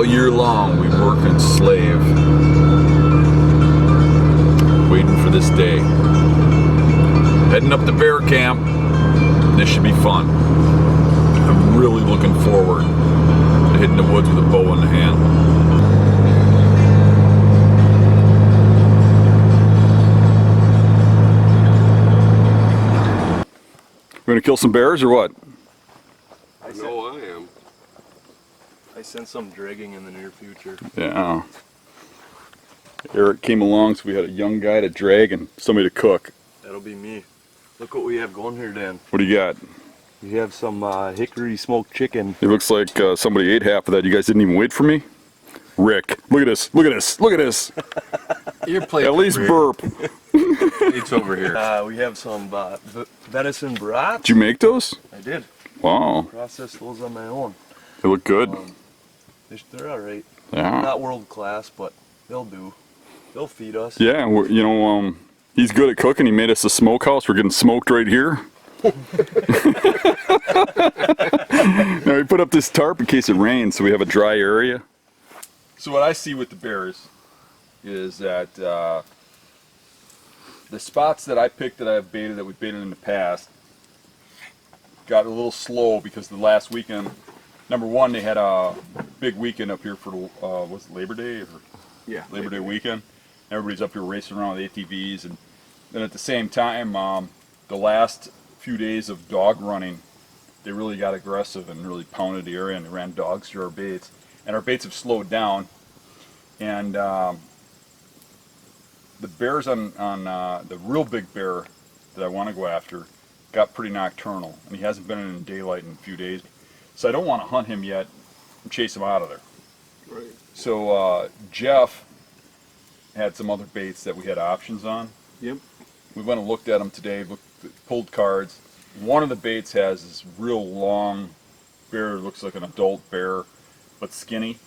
year long we work and slave, waiting for this day. Heading up to bear camp. This should be fun. I'm really looking forward to hitting the woods with a bow in the hand. We're gonna kill some bears or what? I know I am. I sense some dragging in the near future. Yeah. Eric came along, so we had a young guy to drag and somebody to cook. That'll be me. Look what we have going here, Dan. What do you got? We have some hickory smoked chicken. It looks like somebody ate half of that. You guys didn't even wait for me? Rick, look at this, look at this, look at this. Your plate. At least burp. It's over here. We have some venison brats. Did you make those? I did. Wow. Processed those on my own. They look good. They're alright. Yeah. Not world class, but they'll do. They'll feed us. Yeah, you know, he's good at cooking. He made us a smokehouse. We're getting smoked right here. Now we put up this tarp in case it rains, so we have a dry area. So what I see with the bears is that the spots that I picked that I've baited, that we baited in the past, got a little slow because the last weekend, number one, they had a big weekend up here for was it Labor Day or Labor Day weekend. Everybody's up here racing around with ATVs, and then at the same time, the last few days of dog running, they really got aggressive and really pounded the area, and they ran dogs through our baits, and our baits have slowed down. And the bears on the real big bear that I want to go after got pretty nocturnal, and he hasn't been in daylight in a few days, so I don't want to hunt him yet and chase him out of there. Right. So Jeff had some other baits that we had options on. Yep. We went and looked at them today, pulled cards. One of the baits has this real long bear, looks like an adult bear, but skinny.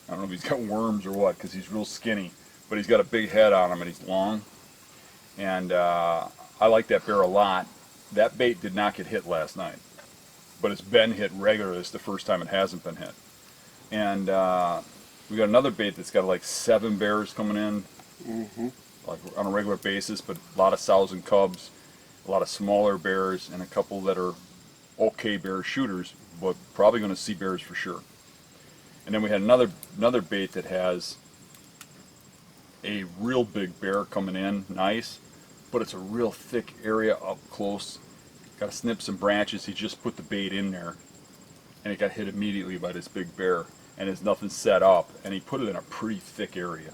I don't know if he's got worms or what, because he's real skinny, but he's got a big head on him and he's long. And I like that bear a lot. That bait did not get hit last night, but it's been hit regularly. It's the first time it hasn't been hit. And we got another bait that's got like 7 bears coming in, like on a regular basis, but a lot of sows and cubs, a lot of smaller bears, and a couple that are okay bear shooters, but probably going to see bears for sure. And then we had another bait that has a real big bear coming in, nice, but it's a real thick area up close. Got to snip some branches. He just put the bait in there, and it got hit immediately by this big bear, and there's nothing set up, and he put it in a pretty thick area.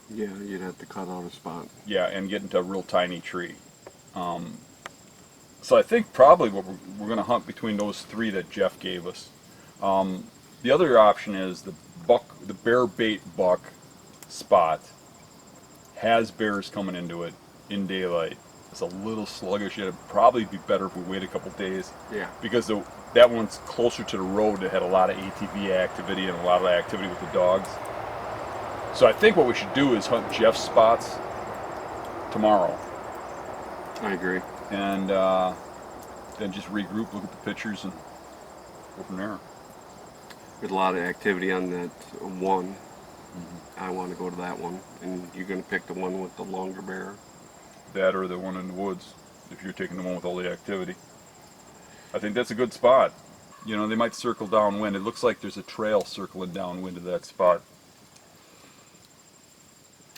Yeah, you'd have to cut out a spot. Yeah, and get into a real tiny tree. So I think probably what we're going to hunt between those 3 that Jeff gave us. The other option is the bear bait buck spot has bears coming into it in daylight. It's a little sluggish. It'd probably be better if we wait a couple days. Yeah. Because that one's closer to the road that had a lot of ATV activity and a lot of activity with the dogs. So I think what we should do is hunt Jeff's spots tomorrow. I agree. And then just regroup, look at the pictures, and go from there. With a lot of activity on that one. I want to go to that one, and you're going to pick the one with the longer bear. That or the one in the woods, if you're taking the one with all the activity. I think that's a good spot. You know, they might circle downwind. It looks like there's a trail circling downwind to that spot.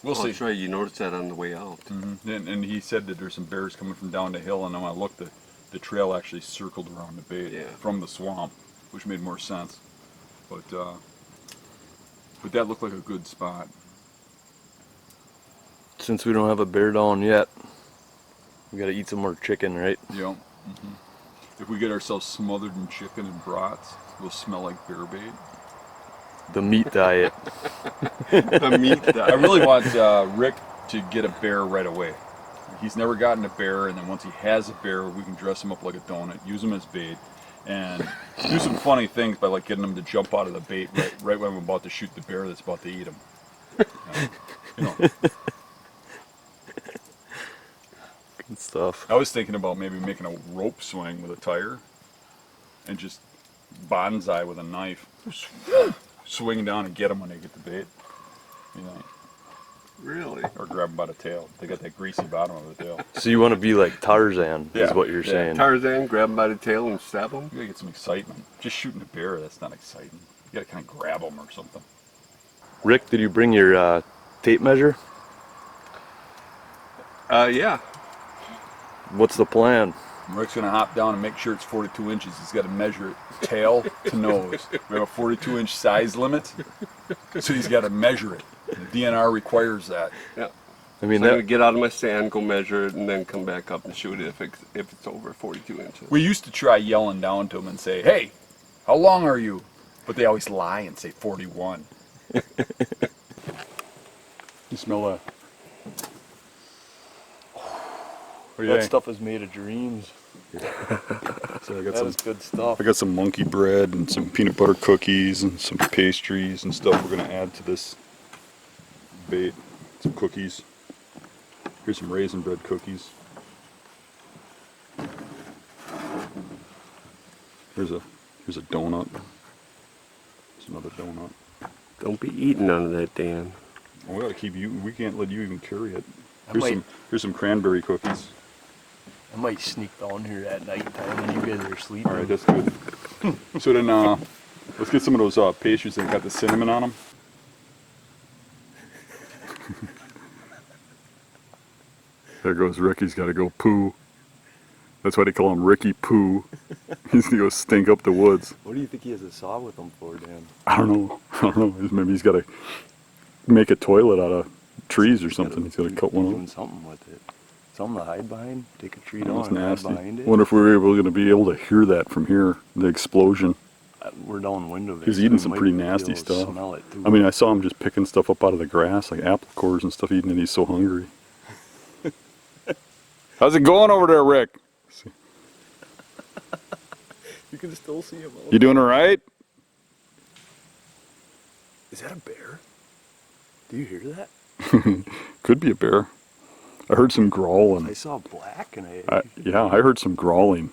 We'll see. That's right, you noticed that on the way out. And he said that there's some bears coming from down the hill, and then when I looked, the trail actually circled around the bait from the swamp, which made more sense. But that looked like a good spot. Since we don't have a bear down yet, we gotta eat some more chicken, right? Yeah. If we get ourselves smothered in chicken and brats, we'll smell like bear bait. The meat diet. The meat diet. I really want Rick to get a bear right away. He's never gotten a bear, and then once he has a bear, we can dress him up like a donut, use him as bait, and do some funny things by like getting him to jump out of the bait right when I'm about to shoot the bear that's about to eat him. You know. Good stuff. I was thinking about maybe making a rope swing with a tire and just bonsai with a knife. swing down and get them when they get the bait. You know, Really? or grab them by the tail. They got that greasy bottom of the tail. So you want to be like Tarzan, Yeah, is what you're yeah. saying. Tarzan, grab him by the tail and stab him? You gotta get some excitement. Just shooting a bear, that's not exciting. You gotta kind of grab them or something. Rick, did you bring your tape measure? Yeah. What's the plan? Rick's gonna hop down and make sure it's 42 inches. He's gotta measure it tail to nose. We have a 42-inch size limit, so he's gotta measure it. The DNR requires that. Yeah. I mean, So I'm gonna that, get out of my stand, go measure it, and then come back up and shoot it if it's over 42 inches. We used to try yelling down to him and say, "Hey, how long are you?" But they always lie and say 41. You smell that? What do you that think? stuff is made of dreams. So I got That is good stuff. I got some monkey bread and some peanut butter cookies and some pastries and stuff we're gonna add to this bait. Some cookies. Here's some raisin bread cookies. Here's a donut. There's another donut. Don't be eating none of that, Dan. We gotta keep you. We can't let you even carry it. I might- Here's some cranberry cookies. I might sneak down here at night time when you guys are sleeping. All right, that's good. So then, let's get some of those pastries that got the cinnamon on them. There goes Ricky's got to go poo. That's why they call him Ricky Poo. He's gonna go stink up the woods. What do you think he has a saw with him for, Dan? I don't know. Maybe he's got to make a toilet out of trees or something. He's got to cut one Doing off. something with it. Something to hide behind. Take a tree That down was and hide nasty. behind it. Wonder if we were going to be able to hear that from here. The explosion. We're downwind of it. He's so eating we some might pretty be able nasty to stuff. Smell it too. I mean, I saw him just picking stuff up out of the grass, like apple cores and stuff, eating it. He's so hungry. How's it going over there, Rick? you can still see him. You doing all right? Is that a bear? Do you hear that? Could be a bear. I heard some I growling. saw black and I heard some growling.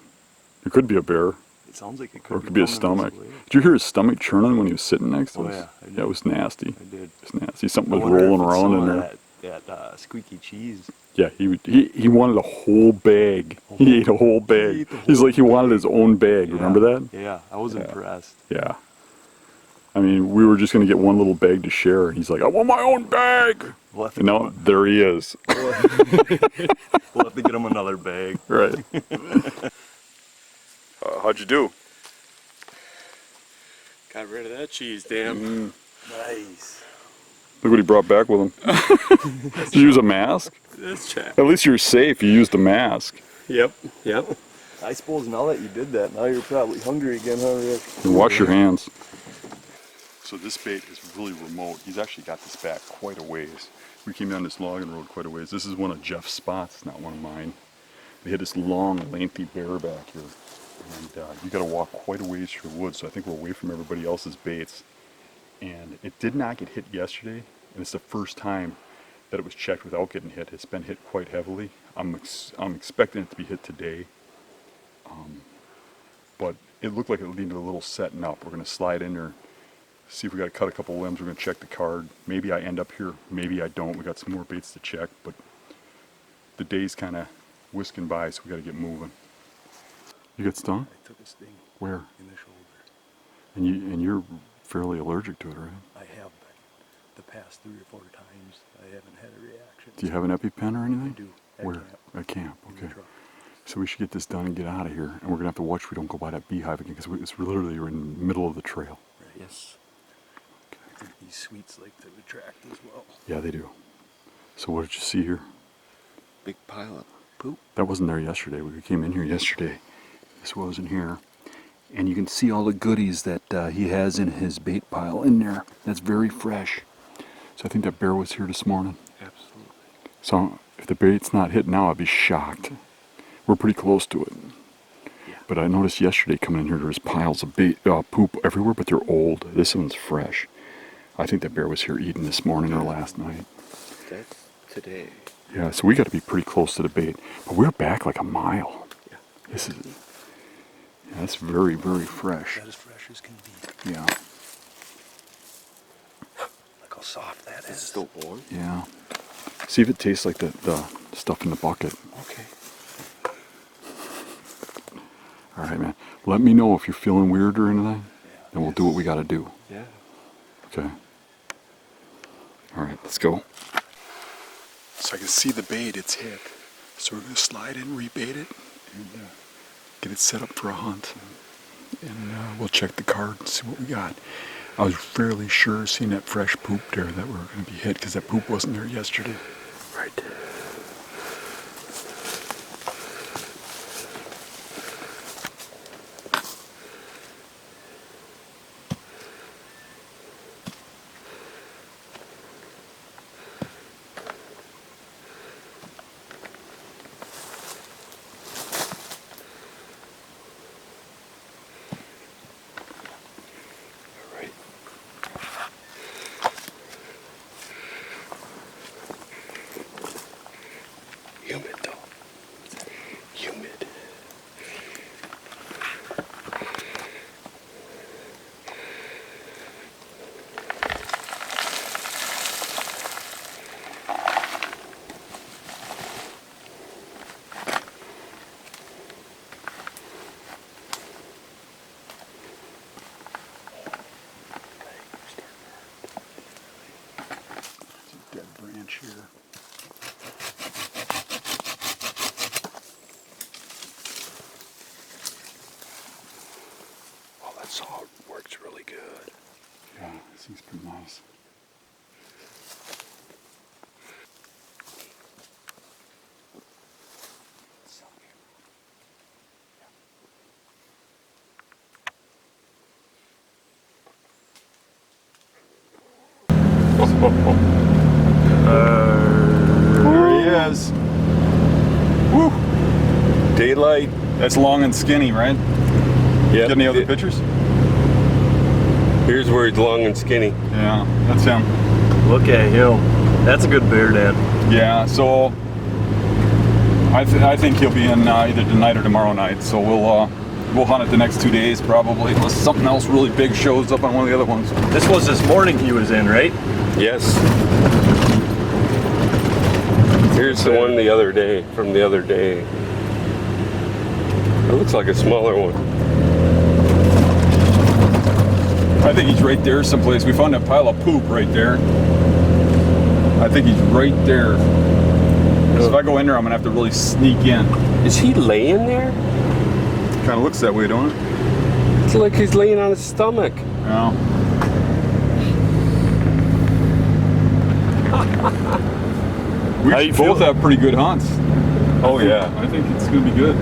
It could be a bear, it sounds like it or could it could be a coming stomach. this way. Did you hear his stomach churning when he was sitting next to Oh, us? yeah, I did. Yeah, it was nasty. I did. It's nasty. Something I was wonder if rolling it's around some in of there. That squeaky cheese. Yeah, he wanted a whole bag. He ate a whole bag. ate the He's whole like he wanted his own bag. Yeah. Remember that? Yeah, I was impressed. Yeah. I mean, we were just gonna get one little bag to share, and he's like, "I want my own bag." We'll have to, And now there he is. we'll have to get him another bag. Right. How'd you do? Got rid of that cheese, Dan. Nice. Look what he brought back with him. Did you use a mask? That's check. At least you're safe. You used a mask. Yep. I suppose now that you did that, now you're probably hungry again, huh, Rick? And wash your hands. So this bait is really remote. He's actually got this back quite a ways. We came down this logging road quite a ways. This is one of Jeff's spots, not one of mine. They had this long, lengthy bear back here. And you got to walk quite a ways through the woods, so I think we're away from everybody else's baits. And it did not get hit yesterday, and it's the first time that it was checked without getting hit. It's been hit quite heavily. I'm expecting it to be hit today. But it looked like it needed a little setting up. We're going to slide in there, see if we got to cut a couple limbs. We're going to check the card. Maybe I end up here. Maybe I don't. We got some more baits to check, but the day's kind of whisking by, so we got to get moving. You got stung? I took a sting Where? in the shoulder. And you're fairly allergic to it, right? I have been. The past 3 or 4 times, I haven't had a reaction. Do you have an EpiPen or anything? I do. At Where? camp. At camp. In the Okay. truck. So we should get this done and get out of here. And we're gonna have to watch we don't go by that beehive again because it's literally we're in the middle of the trail. Right. Yes. I think these sweets like to attract as well. Yeah, they do. So what did you see here? Big pile of poop. That wasn't there yesterday. We came in here yesterday. This wasn't here. And you can see all the goodies that he has in his bait pile in there. That's very fresh. So I think that bear was here this morning. Absolutely. So if the bait's not hit now, I'd be shocked. We're pretty close to it. Yeah. But I noticed yesterday coming in here, there's piles of poop everywhere, but they're old. This one's fresh. I think that bear was here eating this morning or last night. That's today. Yeah, so we got to be pretty close to the bait. But we're back like a mile. Yeah. This is, yeah, that's very, very fresh. That as fresh as can be. Yeah. It's still warm. Yeah. See if it tastes like the stuff in the bucket. Okay. All right, man. Let me know if you're feeling weird or anything, and we'll do what we got to do. Yeah. Okay. All right, let's go. So I can see the bait, it's hit. So we're going to slide in, rebait it, and get it set up for a hunt. And we'll check the card and see what we got. I was fairly sure seeing that fresh poop there that we were going to be hit because that poop wasn't there yesterday. Right. Humid though. Humid. Dead branch here. Oh, that saw works really good. Yeah, this thing's pretty nice. There he is. Woo! Daylight. That's long and skinny, right? Yeah. Got any other pictures? Here's where he's long and skinny. Yeah, that's him. Look at him. That's a good bear, Dad. Yeah, so I think he'll be in either tonight or tomorrow night. So we'll hunt it the next 2 days probably, unless something else really big shows up on one of the other ones. This was this morning he was in, right? Yes. Here's the one the other day, from the other day. It looks like a smaller one. I think he's right there someplace. We found that pile of poop right there. I think he's right there. So if I go in there, I'm gonna have to really sneak in. Is he laying there? Kind of looks that way, don't it? It's like he's laying on his stomach. Yeah. We How you both feel? have pretty good hunts. Oh yeah. I think it's gonna be good.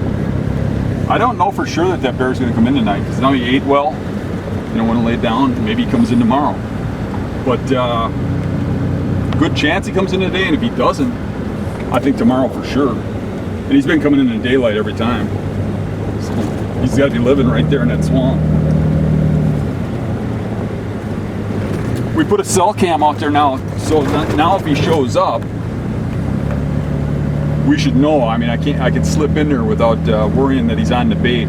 I don't know for sure that bear's gonna come in tonight because now he ate well. You know, when it laid down, maybe he comes in tomorrow. But good chance he comes in today, and if he doesn't, I think tomorrow for sure. And he's been coming in the daylight every time. So he's got to be living right there in that swamp. We put a cell cam out there now, so now if he shows up, we should know. I mean, I can slip in there without worrying that he's on the bait.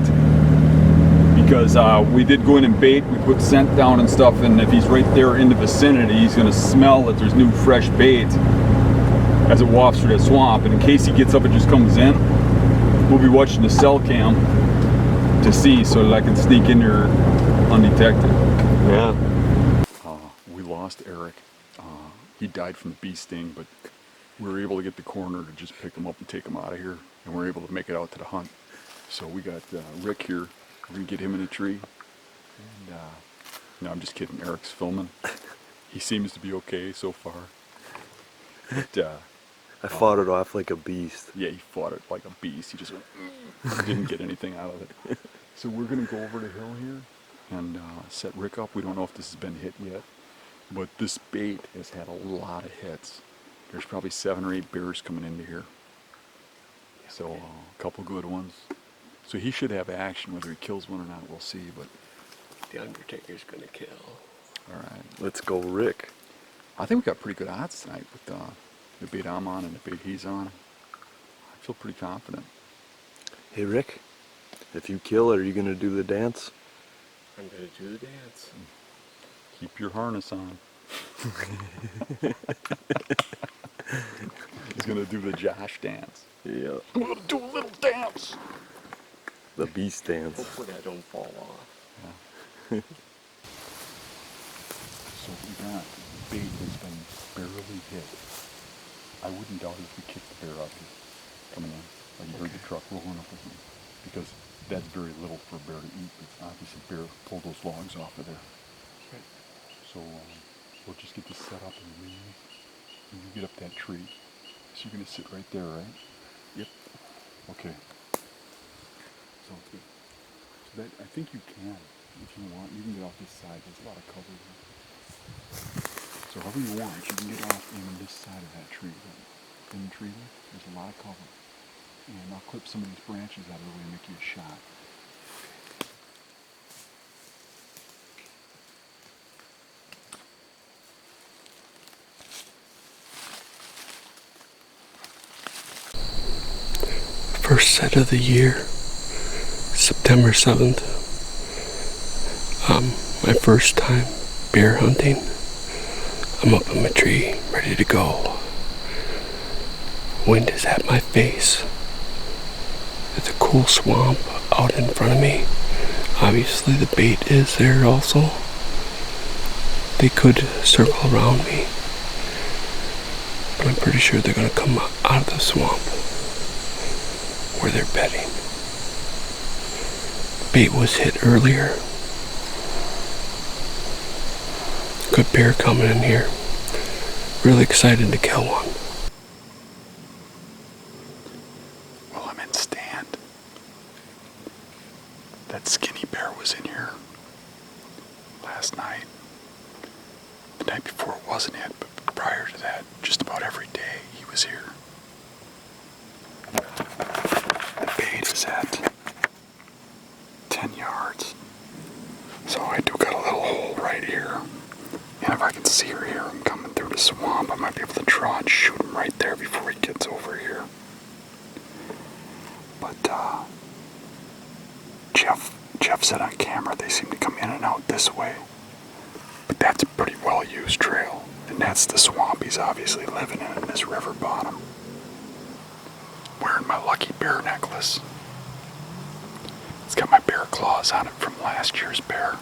Because we did go in and bait, we put scent down and stuff, and if he's right there in the vicinity, he's going to smell that there's new fresh bait as it wafts through the swamp. And in case he gets up and just comes in, we'll be watching the cell cam to see so that I can sneak in there undetected. Yeah. We lost Eric. He died from the bee sting, but we were able to get the coroner to just pick him up and take him out of here, and we're able to make it out to the hunt. So we got Rick here. We're gonna get him in a tree, and no, I'm just kidding. Eric's filming. He seems to be okay so far. But, I fought it off like a beast. yeah, he fought it like a beast. He just didn't get anything out of it. So we're gonna go over the hill here and set Rick up. We don't know if this has been hit yet, but this bait has had a lot of hits. There's probably 7 or 8 bears coming into here. So a couple good ones. So he should have action. Whether he kills one or not, we'll see. But The Undertaker's gonna kill. all right, Let's go, Rick. I think we got pretty good odds tonight with the bait I'm on and the bait he's on. I feel pretty confident. Hey, Rick, if you kill it, are you going to do the dance? I'm gonna do the dance. Keep your harness on. He's gonna do the Josh dance. Yeah. I'm gonna do a little dance. The beast dance. Hopefully I don't fall off. So we got bait has been barely hit. I wouldn't doubt it if we kicked the bear out here coming in. Like you heard the truck rolling up with him. Because that's very little for a bear to eat. But obviously bear pulled those logs off of there. So we'll just get this set up and leave. And you get up that tree. So you're gonna sit right there, right? Yep. Okay. Sounds good. So that I think you can, if you want, you can get off this side. There's a lot of cover here. So however you want, you can get off in this side of that tree. That thin tree there, there's a lot of cover. And I'll clip some of these branches out of the way and make you a shot. First set of the year, September 7th. My first time bear hunting. I'm up in my tree, ready to go. Wind is at my face. There's a cool swamp out in front of me. Obviously the bait is there also. They could circle around me, but I'm pretty sure they're gonna come out of the swamp where they're bedding. Bait was hit earlier. Good bear coming in here. Really excited to kill one. Well, I'm in stand. That skinny bear was in here last night. The night before it wasn't it, but prior to that, just about every day he was here. The bait is at 10 yards. So I do got a little hole right here. And if I can see or hear him coming through the swamp, I might be able to draw and shoot him right there before he gets over here. But Jeff said on camera they seem to come in and out this way. But that's a pretty well used trail. And that's the swamp he's obviously living in this river bottom. Wearing my lucky bear necklace. It's got my bear claws on it from last year's bear.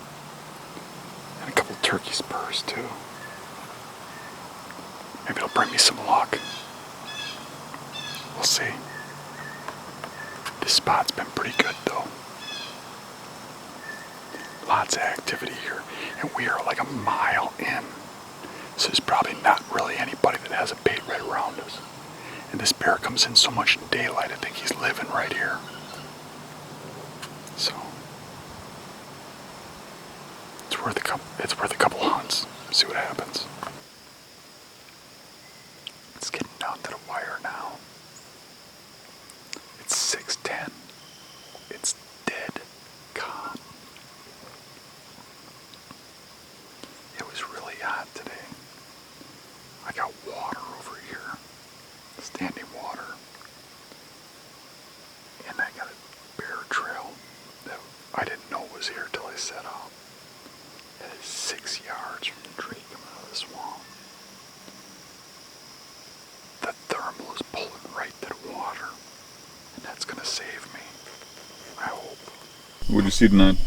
And a couple turkey spurs too. Maybe it'll bring me some luck. We'll see. This spot's been pretty good though. Lots of activity here. And we are like a mile in. So there's probably not really anybody that has a bait right around us. And this bear comes in so much in daylight, I think he's living right here. So it's worth a couple hunts. See what happens. It's getting down to the wire now. It's 6:10. It's dead calm. It was really hot today. I got water over here. Standing water. And I got a bear trail that I didn't know was here till I set off. It is 6 yards from the tree coming out of the swamp. The thermal is pulling right to the water. And that's gonna save me. I hope. What'd you see tonight?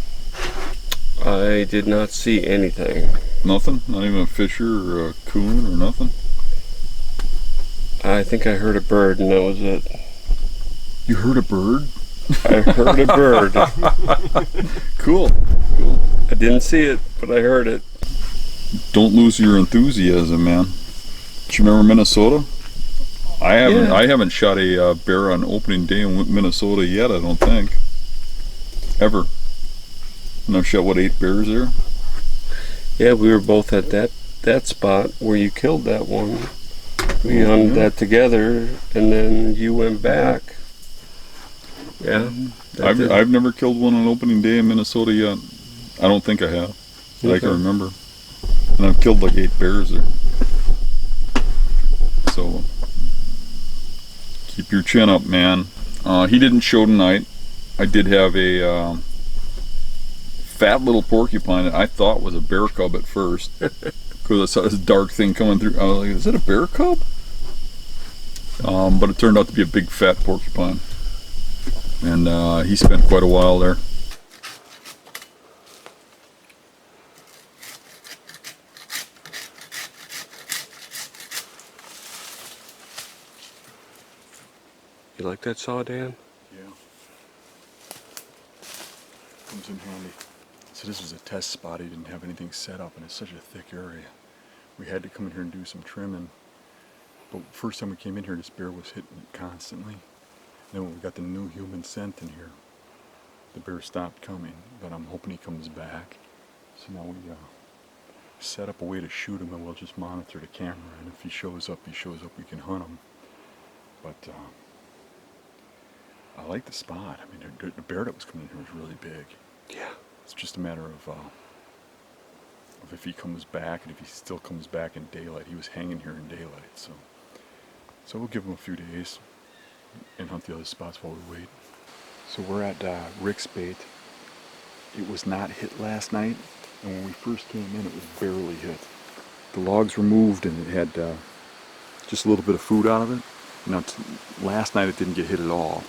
I did not see anything. Nothing? Not even a fisher or a coon or nothing? I think I heard a bird and that was it. You heard a bird? I heard a bird. Cool. I didn't see it, but I heard it. Don't lose your enthusiasm, man. Do you remember Minnesota? I haven't shot a bear on opening day in Minnesota yet, I don't think. Ever. And I've shot, 8 bears there? Yeah, we were both at that spot where you killed that one. We hunted that together, and then you went back. Yeah. I've never killed one on opening day in Minnesota yet. I don't think I have. That I can remember. And I've killed like 8 bears there. So keep your chin up, man. He didn't show tonight. I did have a fat little porcupine that I thought was a bear cub at first. Because I saw this dark thing coming through. I was like, is it a bear cub? But it turned out to be a big fat porcupine. And he spent quite a while there. You like that saw, Dan? Yeah. Comes in handy. So this was a test spot. He didn't have anything set up, and it's such a thick area. We had to come in here and do some trimming. But first time we came in here, this bear was hitting it constantly. Then when we got the new human scent in here, the bear stopped coming. But I'm hoping he comes back. So now we set up a way to shoot him, and we'll just monitor the camera. And if he shows up, he shows up. We can hunt him. But I like the spot. I mean, the bear that was coming in here was really big. Yeah. It's just a matter of if he comes back, and if he still comes back in daylight. He was hanging here in daylight, so we'll give him a few days and hunt the other spots while we wait. So we're at Rick's bait. It was not hit last night, and when we first came in, it was barely hit. The logs were moved, and it had just a little bit of food out of it. Now, last night it didn't get hit at all.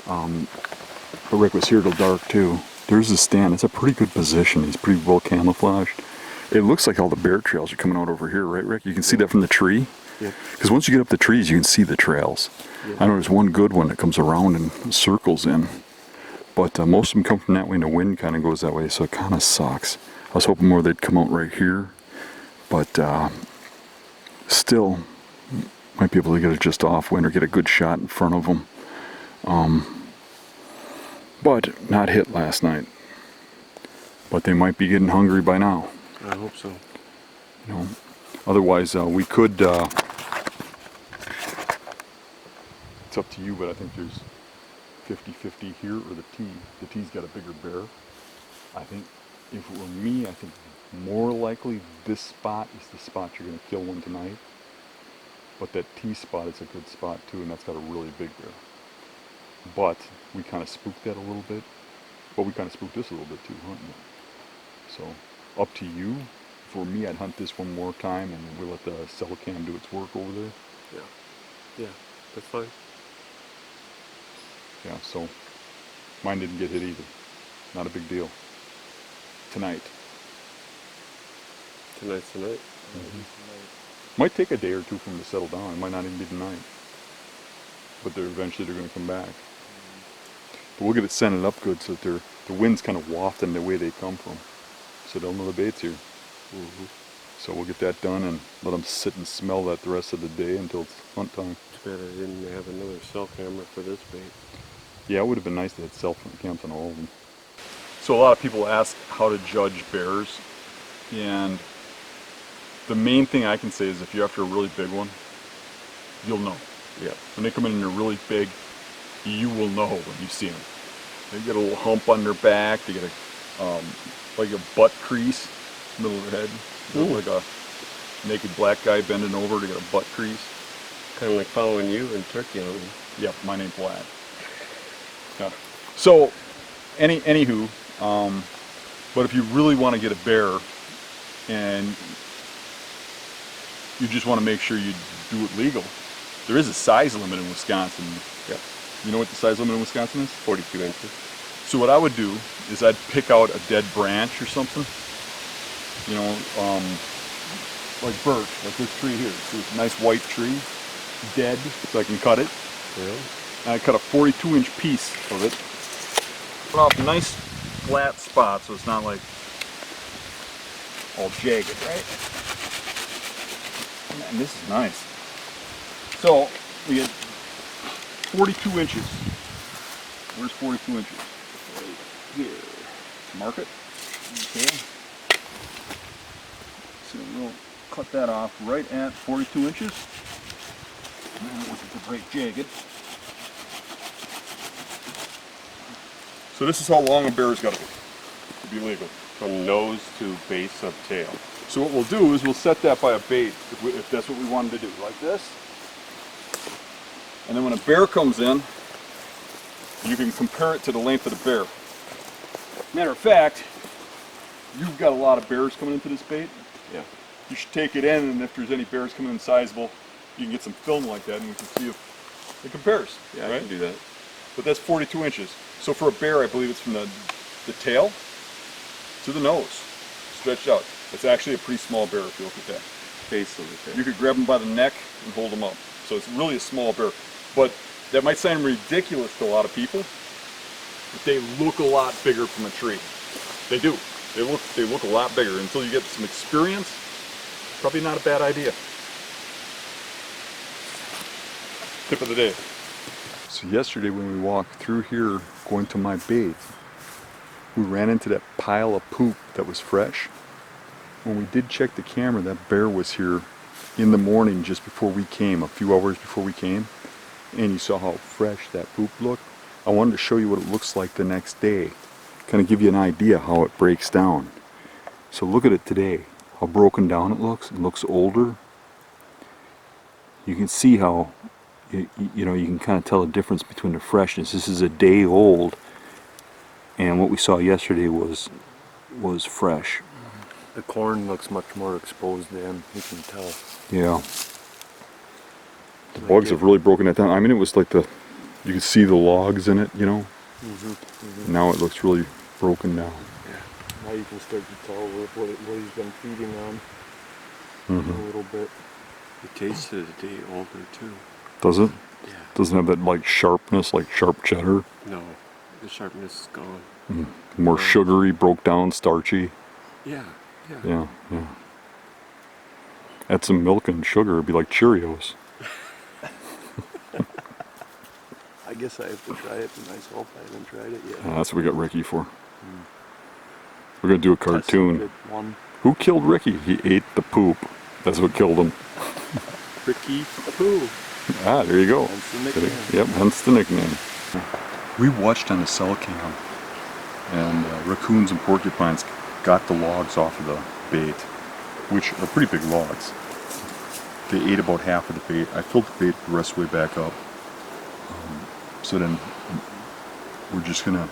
But Rick was here till dark too. There's the stand. It's a pretty good position. He's pretty well camouflaged. It looks like all the bear trails are coming out over here, right, Rick? You can see that from the tree? Yep. Because once you get up the trees, you can see the trails. Yep. I know there's one good one that comes around and circles in. But most of them come from that way, and the wind kind of goes that way, so it kind of sucks. I was hoping more they'd come out right here. But still, might be able to get it just off wind or get a good shot in front of them. But not hit last night. But they might be getting hungry by now. I hope so. You know, otherwise we could. It's up to you, but I think there's 50-50 here or the T. The T's got a bigger bear. I think if it were me, I think more likely this spot is the spot you're going to kill one tonight. But that T spot is a good spot too, and that's got a really big bear. But we kind of spooked that a little bit. But we kind of spooked this a little bit too, hunting it. So, up to you. For me, I'd hunt this one more time, and we'll let the cell cam do its work over there. Yeah, that's fine. Yeah, so mine didn't get hit either. Not a big deal. Tonight. Tonight's the night. Might take a day or two for them to settle down. It might not even be tonight. But eventually they're going to come back. But we'll get it scented up good so that the wind's kind of wafting the way they come from. So they'll know the bait's here. So we'll get that done and let them sit and smell that the rest of the day until it's hunt time. Too bad I didn't have another cell camera for this bait. Yeah, it would have been nice to have cell cams on all of them. So a lot of people ask how to judge bears. And the main thing I can say is if you're after a really big one, you'll know. Yeah. When they come in and they're really big, you will know when you see them. They get a little hump on their back. They get like a butt crease, middle of their head. Like a naked black guy bending over to get a butt crease. Kind of like following you in turkey hunting. Yep, mine ain't black. Yeah. So, anywho, but if you really want to get a bear, and you just want to make sure you do it legal, there is a size limit in Wisconsin. Yep. You know what the size limit in Wisconsin is? 42 inches. So what I would do is I'd pick out a dead branch or something. You know, like birch, like this tree here. So it's a nice white tree, dead, so I can cut it. Yeah. And I cut a 42-inch piece of it. Put off a nice flat spot so it's not like all jagged, right? And this is nice. So we get 42 inches. Where's 42 inches? Right here. Mark it. Okay. So we'll cut that off right at 42 inches. And then we'll get the break jagged. So this is how long a bear's got to be legal. From nose to base of tail. So what we'll do is we'll set that by a bait, if that's what we wanted to do, like this. And then when a bear comes in, you can compare it to the length of the bear. Matter of fact, you've got a lot of bears coming into this bait. Yeah. You should take it in, and if there's any bears coming in sizable, you can get some film like that, and we can see if it compares. Yeah, right? I can do that. But that's 42 inches. So for a bear, I believe it's from the tail to the nose, stretched out. It's actually a pretty small bear if you look at that. Face of the You could grab them by the neck and hold them up. So it's really a small bear. But that might sound ridiculous to a lot of people, but they look a lot bigger from a tree. They do. They look a lot bigger. Until you get some experience, probably not a bad idea. Tip of the day. So yesterday when we walked through here going to my bait, we ran into that pile of poop that was fresh. When we did check the camera, that bear was here in the morning just before we came, a few hours before we came, and you saw how fresh that poop looked. I wanted to show you what it looks like the next day, kind of give you an idea how it breaks down. So look at it today, how broken down it looks. It looks older. You can see how, you know, you can kind of tell the difference between the freshness. This is a day old, and what we saw yesterday was fresh. The corn looks much more exposed than you can tell. Yeah. The bugs have really broken that down. I mean, it was like you could see the logs in it, you know. Now it looks really broken down. Yeah. Now you can start to tell what he's been feeding on a little bit. It tasted a day older too. Does it? Yeah. Doesn't have that like sharpness, like sharp cheddar. No, the sharpness is gone. More sugary, broke down, starchy. Yeah, yeah. Yeah, yeah. Add some milk and sugar, it'd be like Cheerios. I guess I have to try it myself. I haven't tried it yet. Yeah, that's what we got Ricky for. We're gonna do a cartoon. That's a good one. Who killed Ricky? He ate the poop. That's what killed him. Ricky the Pooh. Ah, there you go. Hence the nickname. Yep, hence the nickname. We watched on the cell cam, and raccoons and porcupines got the logs off of the bait, which are pretty big logs. They ate about half of the bait. I filled the bait the rest of the way back up. So then we're just gonna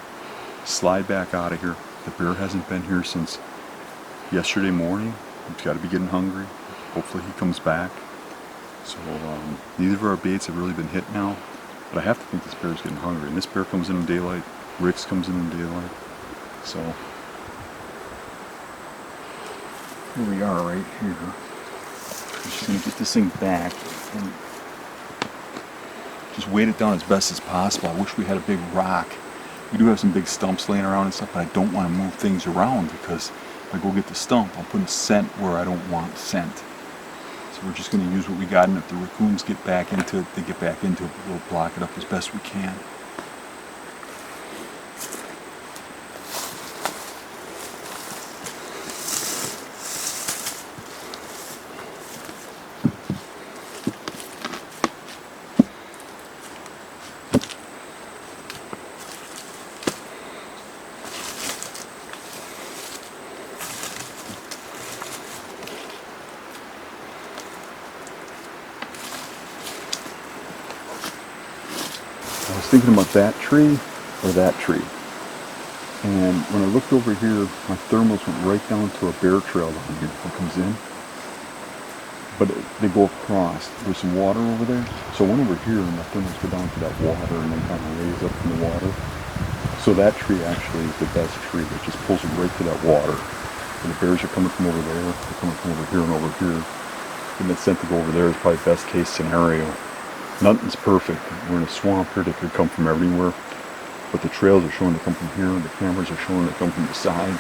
slide back out of here. The bear hasn't been here since yesterday morning. He's got to be getting hungry. Hopefully he comes back. So neither of our baits have really been hit now, but I have to think this bear's getting hungry. And this bear comes in daylight. Rick's comes in daylight. So here we are right here. Just gonna get this thing back and just weight it down as best as possible. I wish we had a big rock. We do have some big stumps laying around and stuff, but I don't want to move things around because if I go get the stump, I'm putting scent where I don't want scent. So we're just going to use what we got, and if the raccoons get back into it, they get back into it, but we'll block it up as best we can. I was thinking about that tree or that tree. And when I looked over here, my thermals went right down to a bear trail down here that comes in. But they both crossed. There's some water over there. So I went over here and my thermals go down to that water and then kind of raise up from the water. So that tree actually is the best tree. It just pulls it right to that water. And the bears are coming from over there. They're coming from over here and over here. And that scent to go over there is probably best case scenario. Nothing's perfect. We're in a swamp here. They could come from everywhere. But the trails are showing they come from here, and the cameras are showing they come from the sides.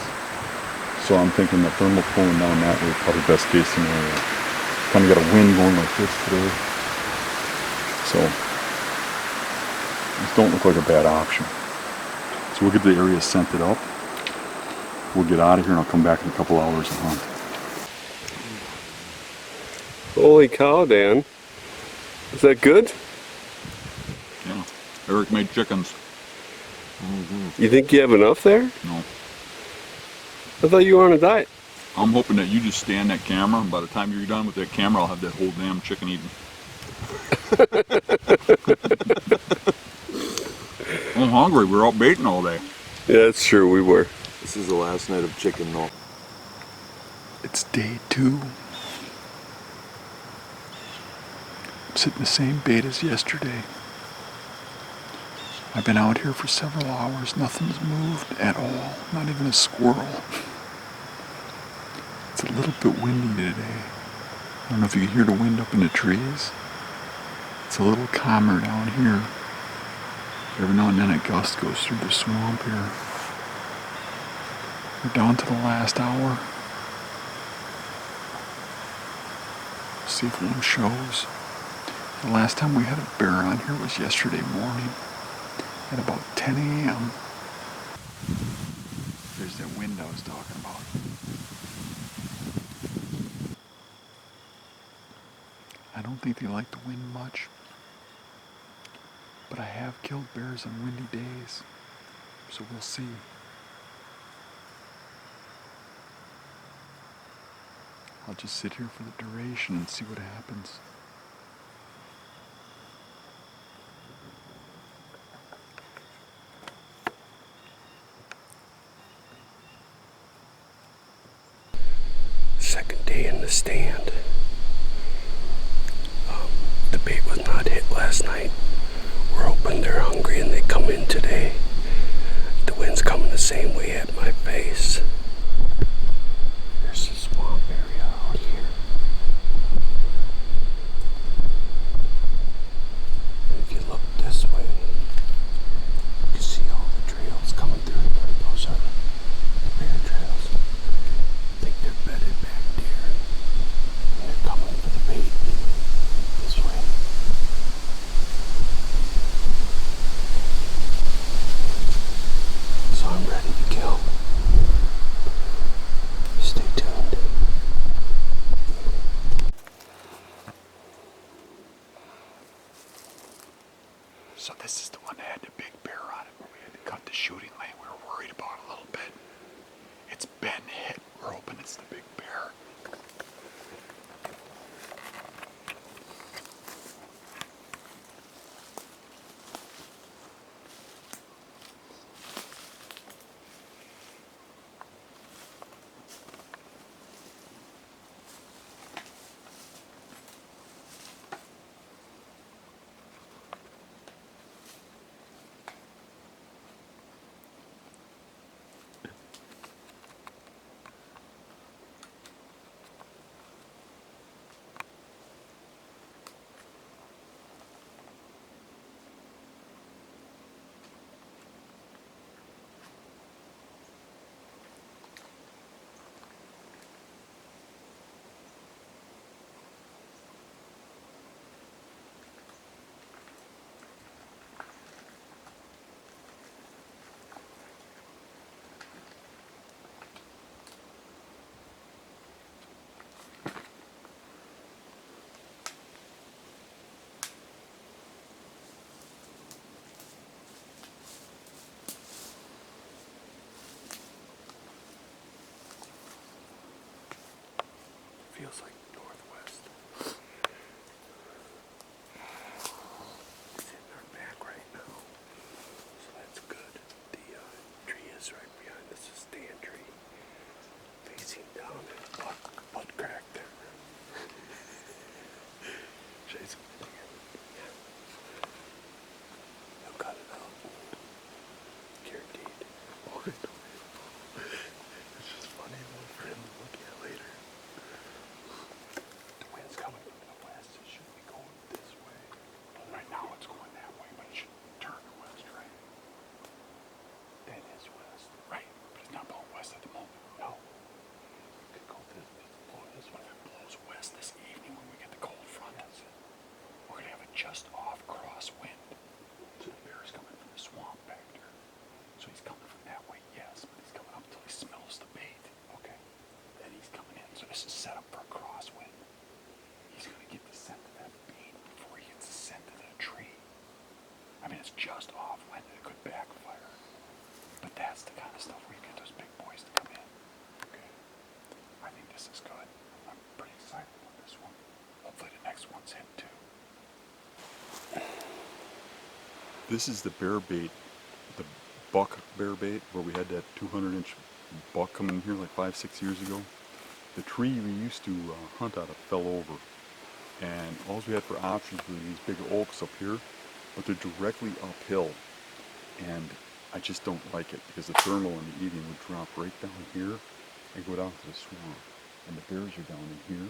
So I'm thinking the thermal pulling down that way is probably best case scenario. Kind of got a wind going like this today. So these don't look like a bad option. So we'll get the area scented up. We'll get out of here, and I'll come back in a couple hours and hunt. Holy cow, Dan. Is that good? Yeah. Eric made chickens. You think you have enough there? No. I thought you were on a diet. I'm hoping that you just stand that camera, and by the time you're done with that camera, I'll have that whole damn chicken eaten. I'm hungry. We're out baiting all day. Yeah, that's true. We were. This is the last night of chicken though. It's day 2. I'm sitting the same bait as yesterday. I've been out here for several hours. Nothing's moved at all. Not even a squirrel. It's a little bit windy today. I don't know if you can hear the wind up in the trees. It's a little calmer down here. Every now and then a gust goes through the swamp here. We're down to the last hour. See if one shows. The last time we had a bear on here was yesterday morning at about 10 a.m. There's that wind I was talking about. I don't think they like the wind much, but I have killed bears on windy days, so we'll see. I'll just sit here for the duration and see what happens. Second day in the stand. The bait was not hit last night. We're hoping they're hungry and they come in today. The wind's coming the same way at my face. There's a swamp area out here. And if you look this way, you can see all the trails coming through. Those are the bear trails. I think they're bedded back there. And they're coming for the bait this way. So I'm ready to kill. Stay tuned. So this is the one that had the big bear on it, where we had to cut the shooting lane. We were worried about it a little bit. It's been hit. We're hoping it's the big bear. Feels like northwest. It's in our back right now, so that's good. The tree is right behind us, a stand tree, facing down and butt crack there. Jason, yeah. He'll cut it out. Guaranteed. It's just funny though for him to look at later. The wind's coming from the west. It should be going this way. Right now it's going that way, but it should turn to west, right? That is west. Right, but it's not blowing west at the moment. No. It could go this way. Blowing this way. If it blows west this evening when we get the cold front, we're going to have a just off crosswind. So the bear's coming from the swamp back there. So he's coming from that way, yes, but he's coming up until he smells the bait. Okay. Then he's coming in, so this is set up for a crosswind. He's going to get the scent of that bait before he gets the scent of the tree. I mean, it's just off wind, it could backfire. But that's the kind of stuff where you get those big boys to come in. Okay. I think this is good. I'm pretty excited about this one. Hopefully the next one's hit too. This is the bear bait, the buck bear bait, where we had that 200-inch buck come in here like 5-6 years ago. The tree we used to hunt out of fell over, and all we had for options were these big oaks up here, but they're directly uphill, and I just don't like it because the thermal in the evening would drop right down here and go down to the swamp, and the bears are down in here,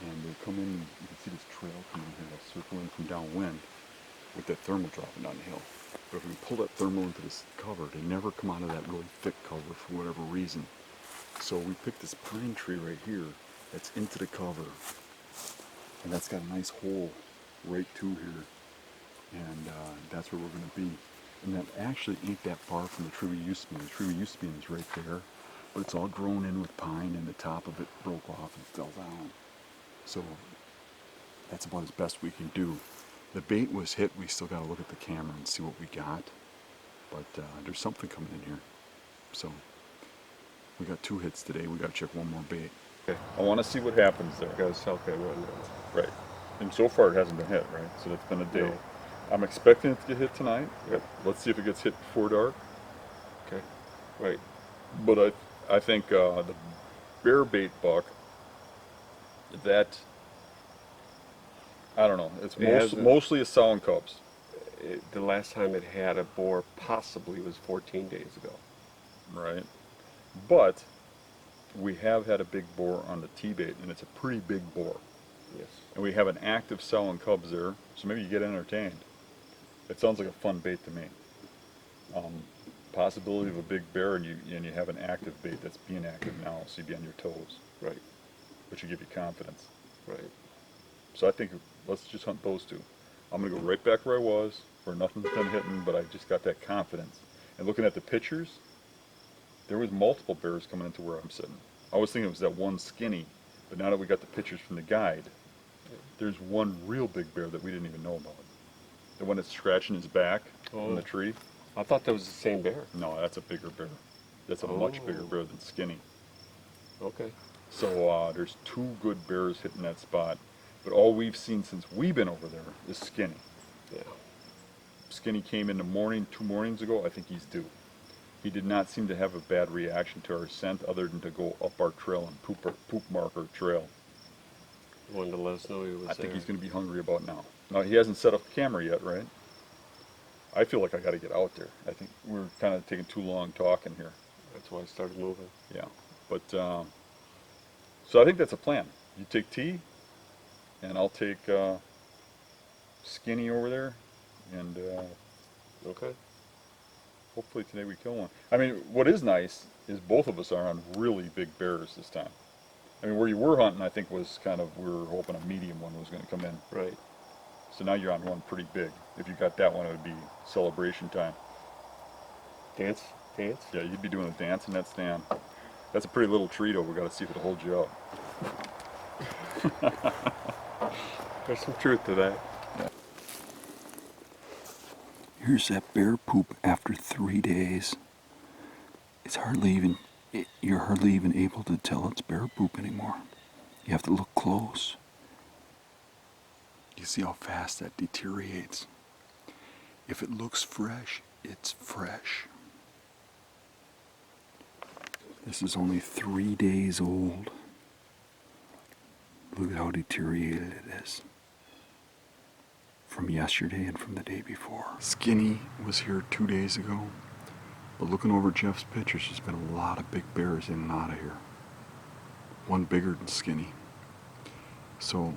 and they come in. You can see this trail coming in here, they'll circle in from downwind with that thermal dropping down the hill. But if we pull that thermal into this cover, they never come out of that really thick cover for whatever reason. So we picked this pine tree right here that's into the cover, and that's got a nice hole right to here, and that's where we're going to be. And that actually ain't that far from the tree we used to be in. The tree we used to be in is right there, but it's all grown in with pine, and the top of it broke off and fell down. So that's about as best we can do. The bait was hit. We still got to look at the camera and see what we got, but there's something coming in here. So we got 2 hits today. We got to check one more bait. Okay. I want to see what happens there. Okay, Right. And so far it hasn't been hit, right? So it's been a day. No. I'm expecting it to get hit tonight. Yep. Let's see if it gets hit before dark. Okay. Right. But I think the bear bait buck, that, I don't know, it's mostly a sow and cubs. The last time it had a boar possibly was 14 days ago. Right. But we have had a big boar on the T-bait, and it's a pretty big boar. Yes. And we have an active sow and cubs there, so maybe you get entertained. It sounds like a fun bait to me. Possibility of a big bear, and you have an active bait that's being active now, so you'd be on your toes, Right. which would give you confidence. Right. So I think let's just hunt those 2. I'm gonna go right back where I was, where nothing's been hitting, but I just got that confidence. And looking at the pictures, there was multiple bears coming into where I'm sitting. I was thinking it was that one skinny, but now that we got the pictures from the guide, there's one real big bear that we didn't even know about. The one that's scratching his back on the tree. I thought that was the same bear. No, that's a bigger bear. That's a much bigger bear than skinny. Okay. So there's 2 good bears hitting that spot, but all we've seen since we've been over there is skinny. Yeah. Skinny came in the morning 2 mornings ago. I think he's due. He did not seem to have a bad reaction to our scent other than to go up our trail and poop mark our trail. Wanted to let us know he was I think there. he's going to be hungry about now. Now, he hasn't set up the camera yet, right? I feel like I got to get out there. I think we're kind of taking too long talking here. That's why I started moving. Yeah. But, so I think that's a plan. You take T, and I'll take Skinny over there, and Okay. hopefully today we kill one. I mean, what is nice is both of us are on really big bears this time. I mean, where you were hunting, I think, was kind of, we were hoping a medium one was going to come in. Right. So now you're on one pretty big. If you got that one, it would be celebration time. Dance? Dance? Yeah, you'd be doing a dance in that stand. That's a pretty little tree, though. We got to see if it'll hold you up. There's some truth to that. Here's that bear poop after 3 days. It's hardly even, you're hardly even able to tell it's bear poop anymore. You have to look close. You see how fast that deteriorates. If it looks fresh, it's fresh. This is only 3 days old. Look at how deteriorated it is. From yesterday and from the day before. Skinny was here 2 days ago, but looking over Jeff's pictures, there's been a lot of big bears in and out of here. One bigger than Skinny. So,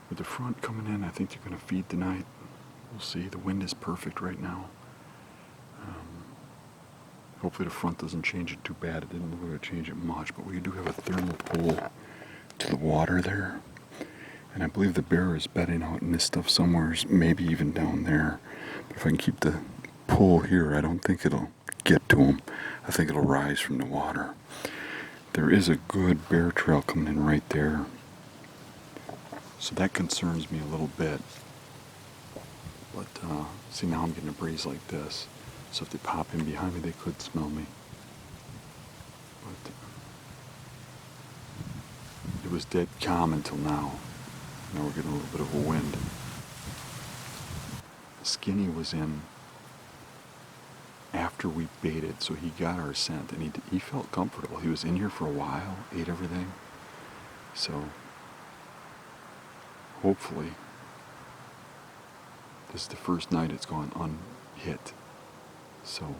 with the front coming in, I think they're going to feed tonight. We'll see. The wind is perfect right now. Hopefully the front doesn't change it too bad. It didn't look like it change it much, but we do have a thermal pull to the water there. And I believe the bear is bedding out in this stuff somewhere, maybe even down there. But if I can keep the pull here, I don't think it'll get to him. I think it'll rise from the water. There is a good bear trail coming in right there. So that concerns me a little bit. But see, now I'm getting a breeze like this. So if they pop in behind me, they could smell me. But it was dead calm until now. Now we're getting a little bit of a wind. Skinny was in after after we baited, so he got our scent, and he felt comfortable. He was in here for a while, ate everything. So hopefully this is the first night it's gone unhit. So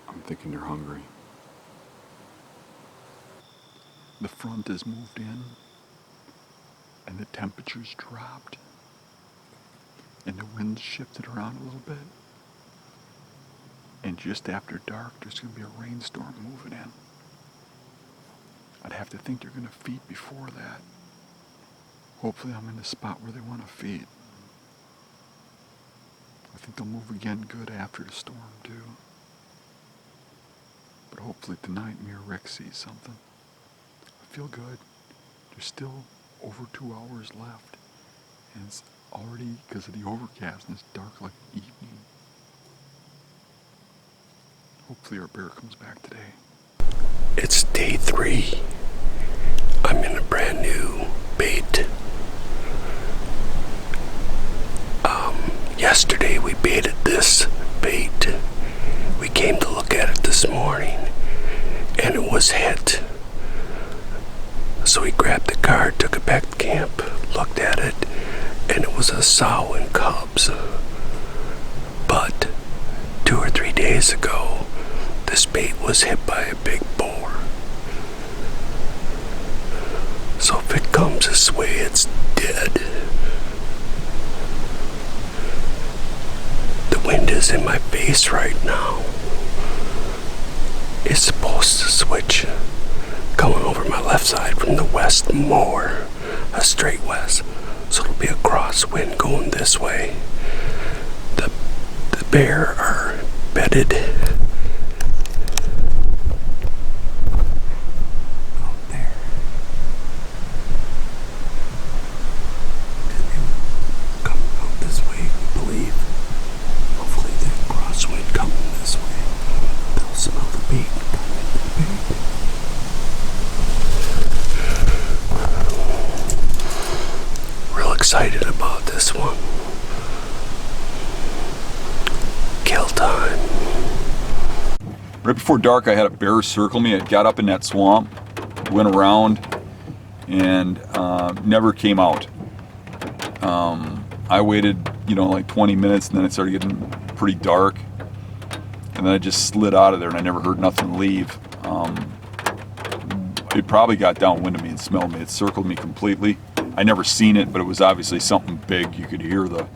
I'm thinking they're hungry. The front has moved in, and the temperature's dropped, and the wind's shifted around a little bit. And just after dark, there's going to be a rainstorm moving in. I'd have to think they're going to feed before that. Hopefully I'm in the spot where they want to feed. I think they'll move again good after the storm too. But hopefully tonight me or Rick sees something. I feel good. There's still over 2 hours left. And it's already, because of the overcastness, dark like evening. Hopefully our bear comes back today. It's day 3. I'm in a brand new bait. Yesterday we baited this bait. We came to look at it this morning, and it was hit. So we grabbed the card, took it back to camp, looked at it, and it was a sow and cubs. But 2 or 3 days ago, this bait was hit by a big boar. So if it comes this way, it's dead. The wind is in my face right now. It's supposed to switch, coming over my left side from the west more, a straight west. So it'll be a crosswind going this way. The bear are bedded out there. And they're coming out this way, we believe. Hopefully the crosswind coming this way. They'll smell the bait and come into the bait. Real excited about this one. Kill time. Right before dark, I had a bear circle me. It got up in that swamp, went around, and never came out. I waited, like 20 minutes, and then it started getting pretty dark. And then I just slid out of there, and I never heard nothing leave. It probably got downwind of me and smelled me. It circled me completely. I never seen it, but it was obviously something big. You could hear the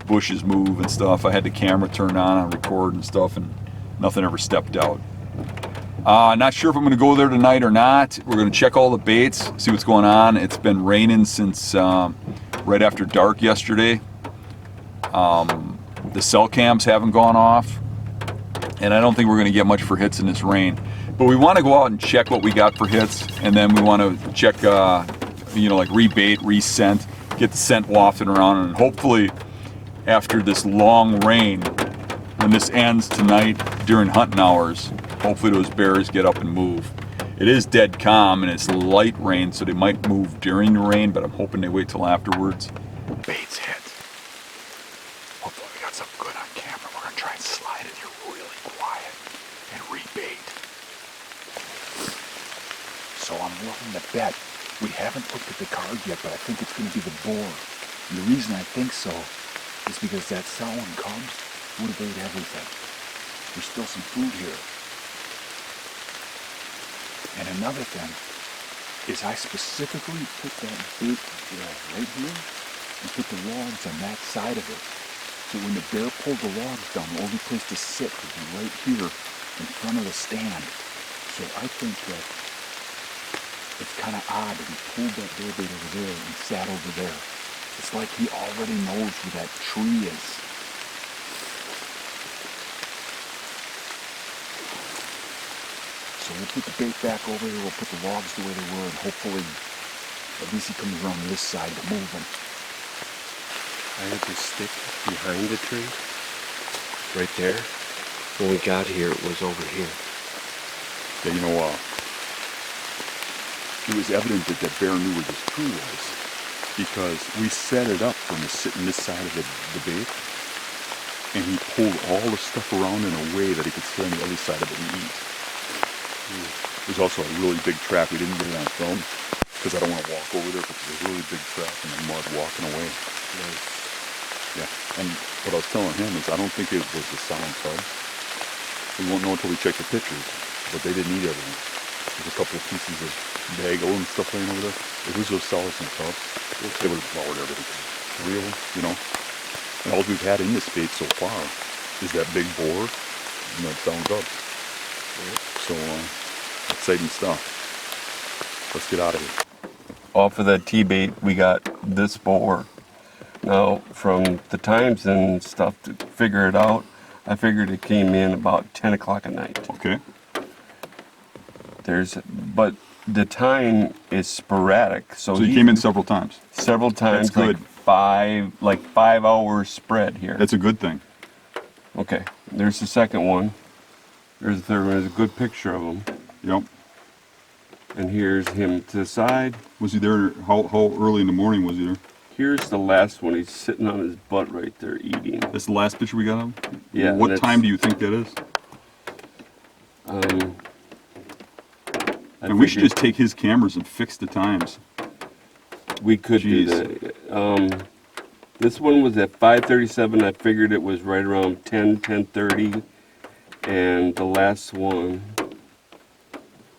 bushes move and stuff. I had the camera turned on and record and stuff, and nothing ever stepped out. Not sure if I'm going to go there tonight or not. We're going to check all the baits, see what's going on. It's been raining since right after dark yesterday. The cell cams haven't gone off, and I don't think we're going to get much for hits in this rain. But we want to go out and check what we got for hits, and then we want to check, like rebait, rescent, get the scent wafted around, and hopefully after this long rain, when this ends tonight during hunting hours, hopefully those bears get up and move. It is dead calm and it's light rain, so they might move during the rain, but I'm hoping they wait till afterwards. Bait's hit. Hopefully we got something good on camera. We're gonna try and slide it here really quiet and rebait. So I'm willing to bet. We haven't looked at the card yet, but I think it's gonna be the boar. And the reason I think so is because that sow and cubs would have ate everything. There's still some food here. And another thing is I specifically put that bait right here and put the logs on that side of it. So when the bear pulled the logs down, the only place to sit would be right here in front of the stand. So I think that it's kind of odd that he pulled that bear bait over there and sat over there. It's like he already knows where that tree is. So we'll put the bait back over here, we'll put the logs the way they were, and hopefully at least he comes around this side to move them. I had the stick behind the tree, right there. When we got here, it was over here. Yeah, it was evident that the bear knew where this tree was, because we set it up from sitting this side of the bait, and he pulled all the stuff around in a way that he could sit on the other side of it and eat. There's also a really big trap. We didn't get it on film because I don't want to walk over there, but there's a really big trap in the mud walking away. Yeah, and what I was telling him is I don't think it was the sound tub. We won't know until we check the pictures, but they didn't eat everything. There's a couple of pieces of bagel and stuff laying over there. If it was those solids and tubs, they would have devoured everything. Real, you know. And all we've had in this bait so far is that big boar and that down dub. So, exciting stuff. Let's get out of here. Off of that T-bait, we got this boar. Now, from the times and stuff to figure it out, I figured it came in about 10 o'clock at night. Okay. But the time is sporadic. So he came in several times. Several times. That's good. Like 5 hours spread here. That's a good thing. Okay. There's the second one. There's the third one. There's a good picture of him. Yep. And here's him to the side. Was he there? How early in the morning was he there? Here's the last one. He's sitting on his butt right there eating. That's the last picture we got of him? Yeah. What time do you think that is? And we should just take his cameras and fix the times. We could do that. This one was at 5:37. I figured it was right around 10:30. And the last one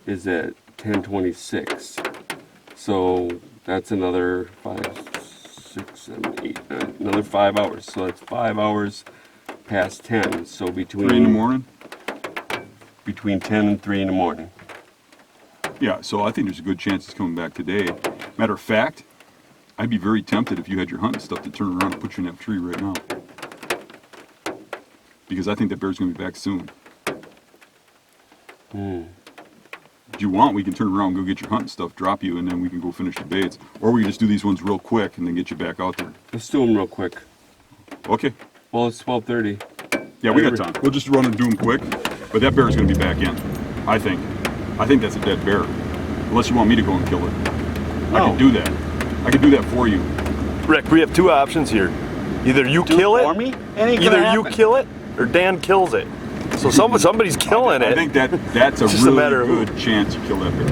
is at 10:26. So that's another 5, 6, 7, 8, 9, another 5 hours. So that's 5 hours past 10. So between 3 in the morning? Between 10 and 3 in the morning. Yeah, so I think there's a good chance he's coming back today. Matter of fact, I'd be very tempted if you had your hunting stuff to turn around and put you in that tree right now. Because I think that bear's going to be back soon. If you want, we can turn around and go get your hunting stuff, drop you, and then we can go finish the baits. Or we can just do these ones real quick and then get you back out there. Let's do them real quick. Okay. Well, it's 12:30. Yeah, we got time. We'll just run and do them quick. But that bear's going to be back in, I think. I think that's a dead bear. Unless you want me to go and kill it. I can do that. I can do that for you. Rick, we have two options here. Either you kill it, either you kill it, or Dan kills it. So somebody's killing it. I think that's a just a matter really of good chance you kill that bear.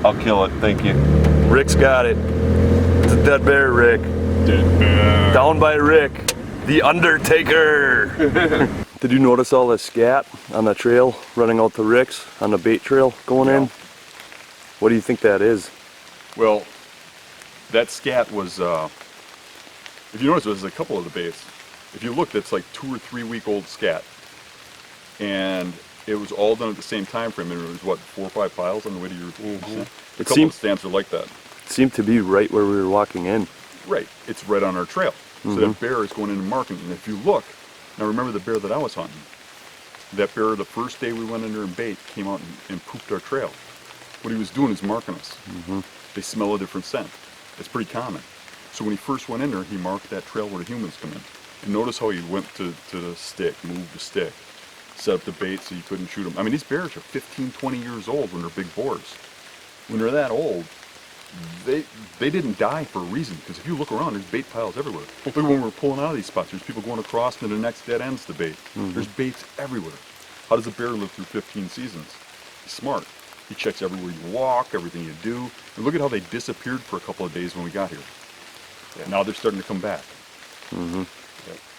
I'll kill it, thank you. Rick's got it. It's a dead bear, Rick. Dead bear. Down by Rick, the Undertaker. Did you notice all the scat on the trail running out to Rick's on the bait trail going in? What do you think that is? Well, that scat was, if you notice, there's a couple of the baits. If you look, that's like 2 or 3 week old scat. And it was all done at the same time frame, and it was what, 4 or 5 piles on the way to your A couple of stamps are like that. It seemed to be right where we were walking in. Right, it's right on our trail. So that bear is going in and marking. And if you look, now remember the bear that I was hunting. That bear, the first day we went in there and bait, came out and pooped our trail. What he was doing is marking us. They smell a different scent. It's pretty common. So when he first went in there, he marked that trail where the humans come in. And notice how he went to the stick, moved the stick, set up the bait so you couldn't shoot them. I mean, these bears are 15, 20 years old when they're big boars. When they're that old, they didn't die for a reason, because if you look around, there's bait piles everywhere. Look when we're pulling out of these spots, there's people going across into the next dead ends to bait. There's baits everywhere. How does a bear live through 15 seasons? He's smart. He checks everywhere you walk, everything you do. And look at how they disappeared for a couple of days when we got here. Now they're starting to come back.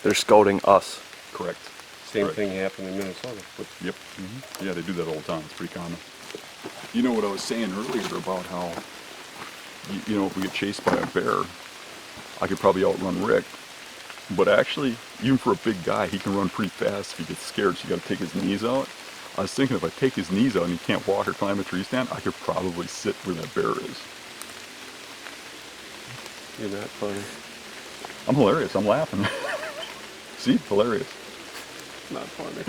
They're scouting us. Correct. Same thing happened in Minnesota. Yep. Yeah, they do that all the time. It's pretty common. You know what I was saying earlier about how, you know, if we get chased by a bear, I could probably outrun Rick. But actually, even for a big guy, he can run pretty fast if he gets scared, so you got to take his knees out. I was thinking if I take his knees out and he can't walk or climb a tree stand, I could probably sit where that bear is. You're not funny. I'm hilarious. I'm laughing. See? Hilarious. Not funny.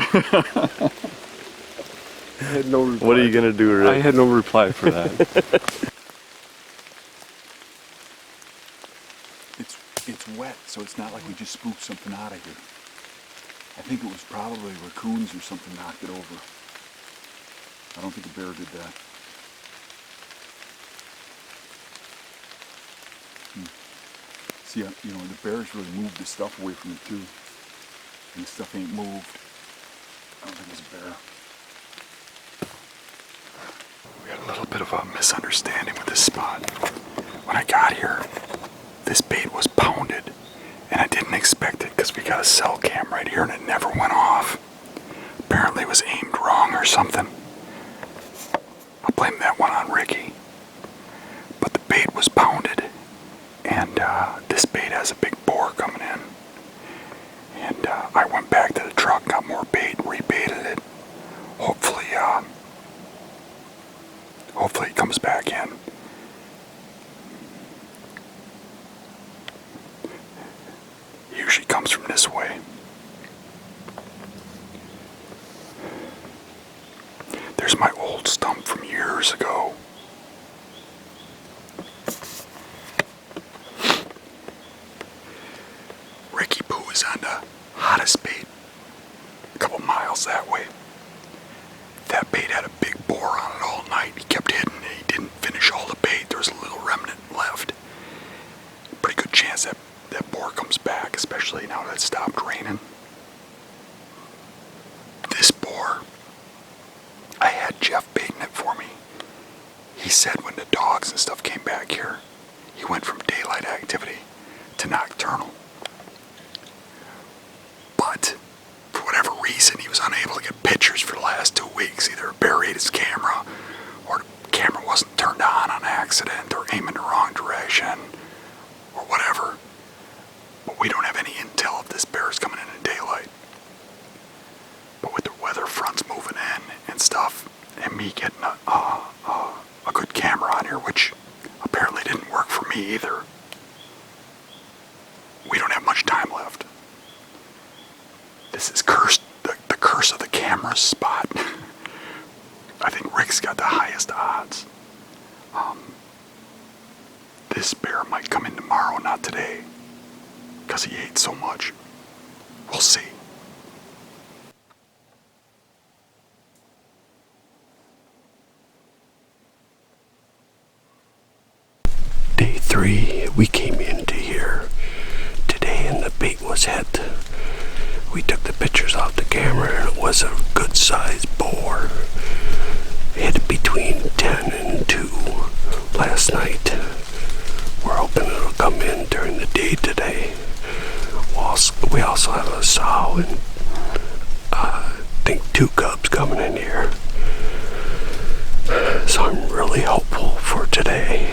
I had no reply. What are you going to do, Rick? I had no reply for that. It's wet, so it's not like we just spooked something out of here. I think it was probably raccoons or something knocked it over. I don't think a bear did that. See, you know, the bears really moved the stuff away from me too. And the stuff ain't moved. I don't think it's a bear. We had a little bit of a misunderstanding with this spot. When I got here, this bait was pounded. And I didn't expect it because we got a cell cam right here and it never went off. Apparently it was aimed wrong or something. I'll blame that one on Ricky. But the bait was pounded. And this bait has a big boar coming in. And I went back to the truck, got more bait, rebaited it. Hopefully it comes back in. It usually comes from this way. There's my old stump from years ago. Ricky Poo is on the hottest bait a couple miles that way. That bait had a big boar on it all night. He kept hitting it. He didn't finish all the bait. There was a little remnant left. Pretty good chance that boar comes back, especially now that it stopped raining. This boar, I had Jeff baiting it for me. He said when the dogs and stuff came back here, he went from daylight activity to nocturnal. But for whatever reason, he was unable to get pictures for the last 2 weeks. Either a bear ate his camera, or the camera wasn't turned on accident, or aiming the wrong direction, or whatever. But we don't have any intel if this bear is coming in daylight. But with the weather fronts moving in and stuff, and me getting a good camera on here, which apparently didn't work for me either, we don't have much time left. This is cursed, the curse of the camera spot. I think Rick's got the highest odds. This bear might come in tomorrow, not today, because he ate so much. We'll see. Day 3, we came into here today and the bait was hit. We took the pictures off the camera and it was a good sized boar. Hit between 10 and 2 last night. We're hoping it'll come in during the day today. We also have a sow and I think 2 cubs coming in here. So I'm really hopeful for today.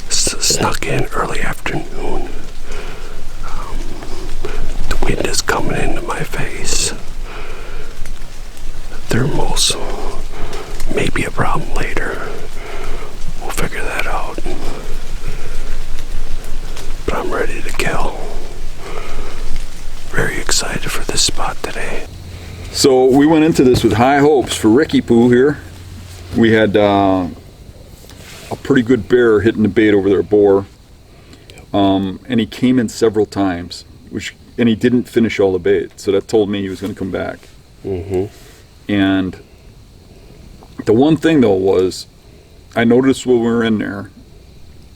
Snuck in early afternoon. The wind is coming into my face. Thermals may be a problem later. We'll figure that out. But I'm ready to kill. Very excited for this spot today. So we went into this with high hopes for Ricky Poo here. We had a pretty good bear hitting the bait over their boar. And he came in several times, and he didn't finish all the bait. So that told me he was going to come back. Mm-hmm. And the one thing though was, I noticed when we were in there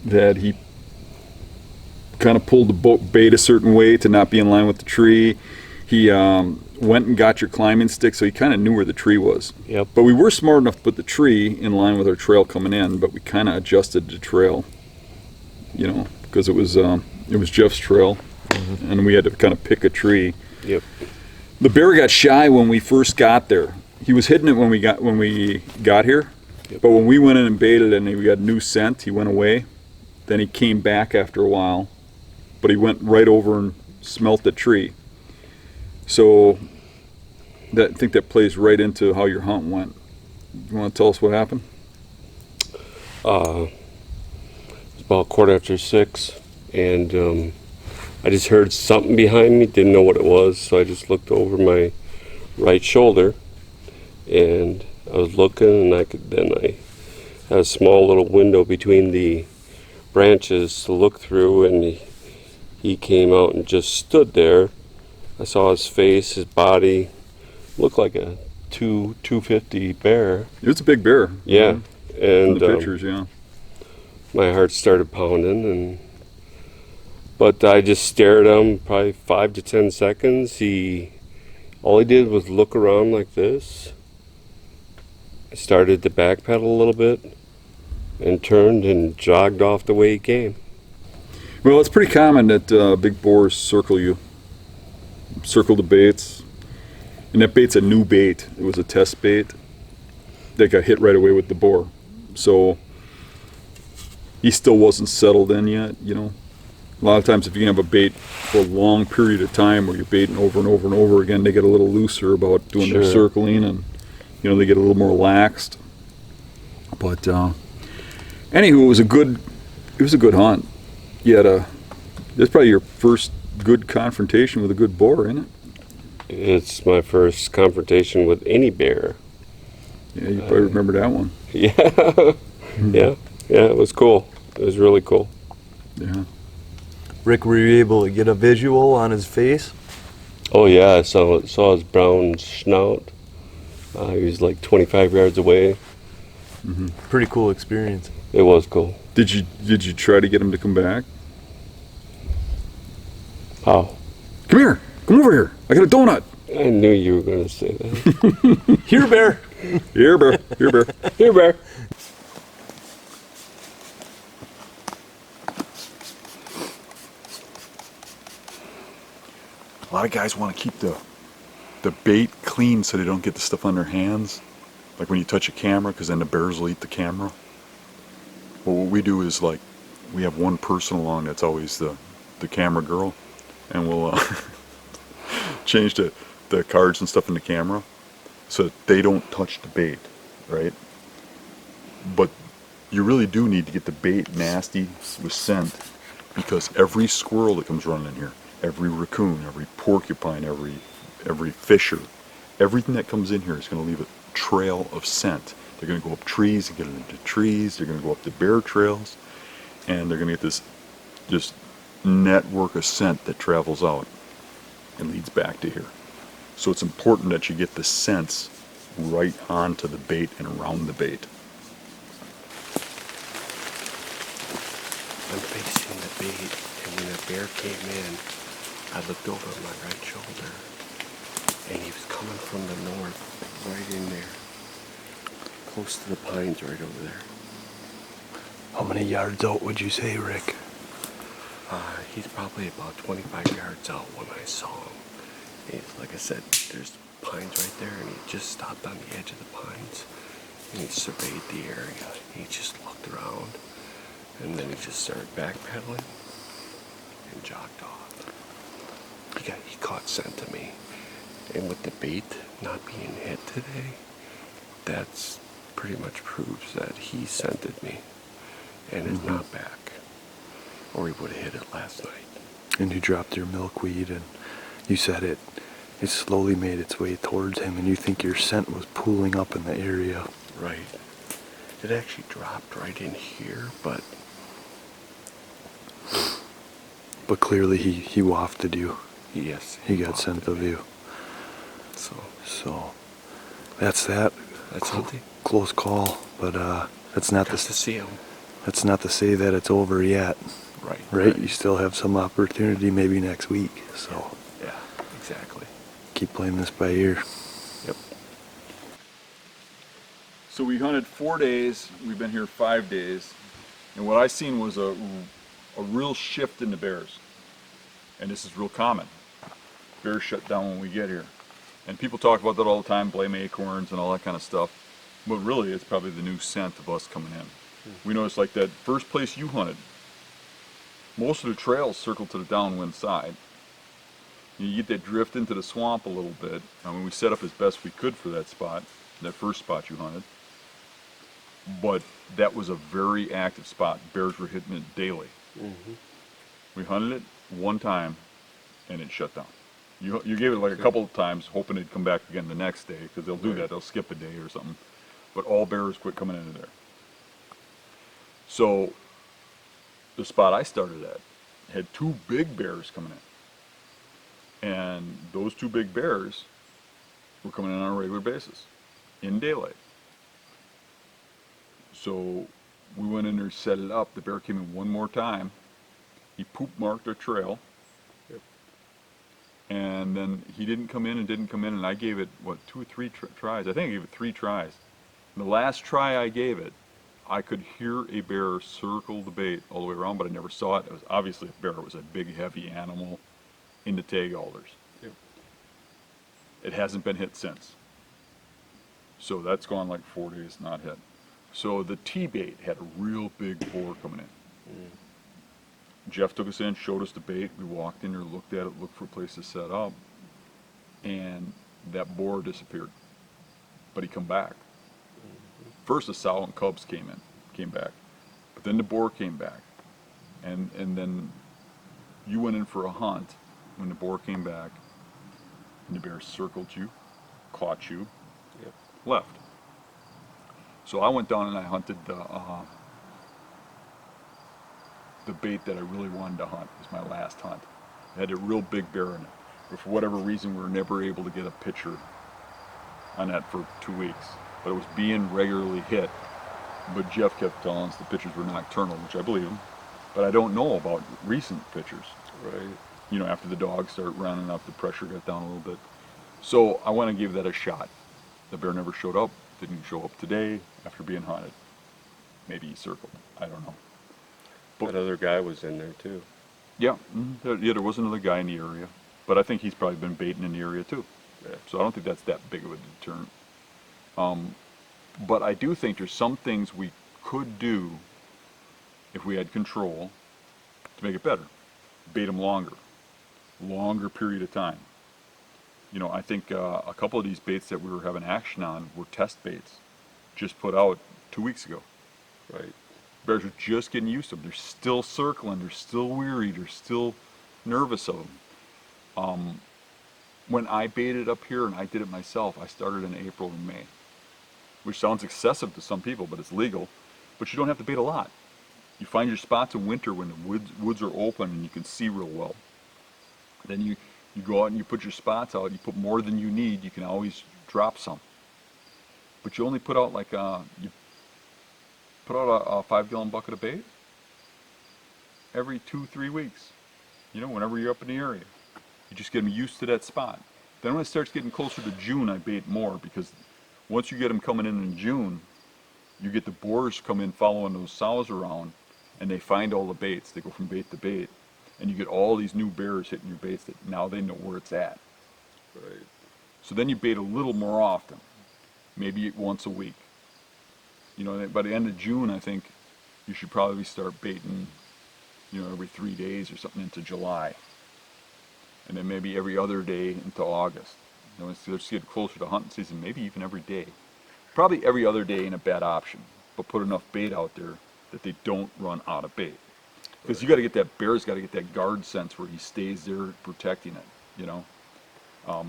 that he kind of pulled the bait a certain way to not be in line with the tree. He went and got your climbing stick, so he kind of knew where the tree was. Yep. But we were smart enough to put the tree in line with our trail coming in, but we kind of adjusted the trail, you know, because it was Jeff's trail, and we had to kind of pick a tree. Yep. The bear got shy when we first got there. He was hitting it when we got here, Yep. but when we went in and baited and we got new scent, he went away. Then he came back after a while, but he went right over and smelt the tree. So I think that plays right into how your hunt went. You want to tell us what happened? It was about 6:15, and I just heard something behind me, didn't know what it was, so I just looked over my right shoulder, and I was looking, and I had a small little window between the branches to look through, and he came out and just stood there. I saw his face, his body, looked like a 250 bear. It was a big bear. Yeah, In and the pictures, yeah. my heart started pounding, but I just stared at him probably 5 to 10 seconds. All he did was look around like this. I started to backpedal a little bit and turned and jogged off the way he came. Well, it's pretty common that big boars circle you, circle the baits, and that bait's a new bait. It was a test bait that got hit right away with the boar, so he still wasn't settled in yet. You know, a lot of times if you have a bait for a long period of time where you're baiting over and over and over again, they get a little looser about doing their circling, and you know, they get a little more laxed. But anywho, it was a good hunt. You had that's probably your first good confrontation with a good boar, isn't it? It's my first confrontation with any bear. Yeah, you probably remember that one. Yeah. Yeah, it was cool. It was really cool. Yeah. Rick, were you able to get a visual on his face? Oh yeah, I saw his brown snout. He was like 25 yards away. Pretty cool experience. It was cool. Did you try to get him to come back? How? Come here. Come over here. I got a donut. I knew you were going to say that. Here, bear. Here, bear. Here, bear. Here, bear. A lot of guys want to keep the bait clean so they don't get the stuff on their hands. Like when you touch a camera, because then the bears will eat the camera. Well, what we do is, like, we have one person along that's always the camera girl, and we'll change the cards and stuff in the camera so that they don't touch the bait, right? But you really do need to get the bait nasty with scent, because every squirrel that comes running in here, every raccoon, every porcupine, every fisher, everything that comes in here is going to leave a trail of scent. They're going to go up trees and get into trees. They're going to go up the bear trails, and they're going to get this network of scent that travels out and leads back to here. So it's important that you get the scents right onto the bait and around the bait. I'm facing the bait, and when the bear came in, I looked over my right shoulder, and he was coming from the north, right in there, close to the pines right over there. How many yards out would you say, Rick? He's probably about 25 yards out when I saw him. Like I said, there's pines right there, and he just stopped on the edge of the pines, and he surveyed the area. He just looked around, and then he just started backpedaling and jogged off. He caught scent of me, and with the bait not being hit today, that's pretty much proves that he scented me and is not back, or he would have hit it last night. And you dropped your milkweed, and you said it slowly made its way towards him, and you think your scent was pooling up in the area. Right. It actually dropped right in here, but clearly he wafted you. yes, He got scent of you. So that's that. That's something. Close call, but that's not Got to see him. that's not to say that it's over yet. Right? You still have some opportunity maybe next week. So Yeah, exactly. keep playing this by ear. Yep. So we hunted 4 days. We've been here 5 days, and what I seen was a real shift in the bears. And this is real common. Bears shut down when we get here, and people talk about that all the time, blame acorns and all that kind of stuff. But really, it's probably the new scent of us coming in. We noticed, like, that first place you hunted, most of the trails circle to the downwind side. You get that drift into the swamp a little bit. I mean, we set up as best we could for that spot, that first spot you hunted. But that was a very active spot. Bears were hitting it daily. We hunted it one time, and it shut down. You gave it like a couple of times, hoping it'd come back again the next day, because they'll do that. They'll skip a day or something. But all bears quit coming into there. So the spot I started at had 2 big bears coming in. And those 2 big bears were coming in on a regular basis, in daylight. So We went in there, set it up. The bear came in one more time. He poop marked our trail. Yep. And then he didn't come in, and I gave it, what, 2 or 3 tries? I think I gave it 3 tries. And the last try I gave it, I could hear a bear circle the bait all the way around, but I never saw it. It was obviously a bear. It was a big, heavy animal in the tag alders. Yep. It hasn't been hit since. So that's gone like 4 days not hit. So the T-bait had a real big boar coming in. Jeff took us in, showed us the bait. We walked in there, looked at it, looked for a place to set up, and that boar disappeared. But he come back. First the sow and cubs came back, but then the boar came back, and then you went in for a hunt when the boar came back, and the bear circled you, caught you, Yep. left. So I went down and I hunted the bait that I really wanted to hunt. It was my last hunt. It had a real big bear in it, but for whatever reason we were never able to get a picture on that for 2 weeks. But it was being regularly hit. But Jeff kept telling us the pictures were nocturnal, which I believe him. But I don't know about recent pictures. Right. You know, after the dogs started running up, the pressure got down a little bit. So I want to give that a shot. The bear never showed up. Didn't show up today after being hunted. Maybe he circled. I don't know. But That other guy was in there too. yeah, there was another guy in the area. But I think he's probably been baiting in the area too. Yeah. So I don't think that's that big of a deterrent. But I do think there's some things we could do if we had control to make it better. Bait them longer period of time. You know, I think a couple of these baits that we were having action on were test baits, just put out 2 weeks ago. Right. Bears are just getting used to them. They're still circling. They're still weary. They're still nervous of them. When I baited up here, and I did it myself, I started in April and May, which sounds excessive to some people, but it's legal. But you don't have to bait a lot. You find your spots in winter when the woods are open and you can see real well. Then you go out and you put your spots out. You put more than you need. You can always drop some. But you only put out like you put out a 5-gallon bucket of bait every 2-3 weeks. You know, whenever you're up in the area. You just get them used to that spot. Then when it starts getting closer to June, I bait more, because once you get them coming in June, you get the boars come in following those sows around, and they find all the baits. They go from bait to bait, and you get all these new bears hitting your baits that now they know where it's at. Right. So then you bait a little more often, maybe once a week. You know, by the end of June, I think you should probably start baiting, you know, every 3 days or something into July. And then maybe every other day into August. You know, once you get closer to hunting season, maybe even every day. Probably every other day ain't a bad option, but put enough bait out there that they don't run out of bait. Because you got to get that bear's got to get that guard sense where he stays there protecting it. You know,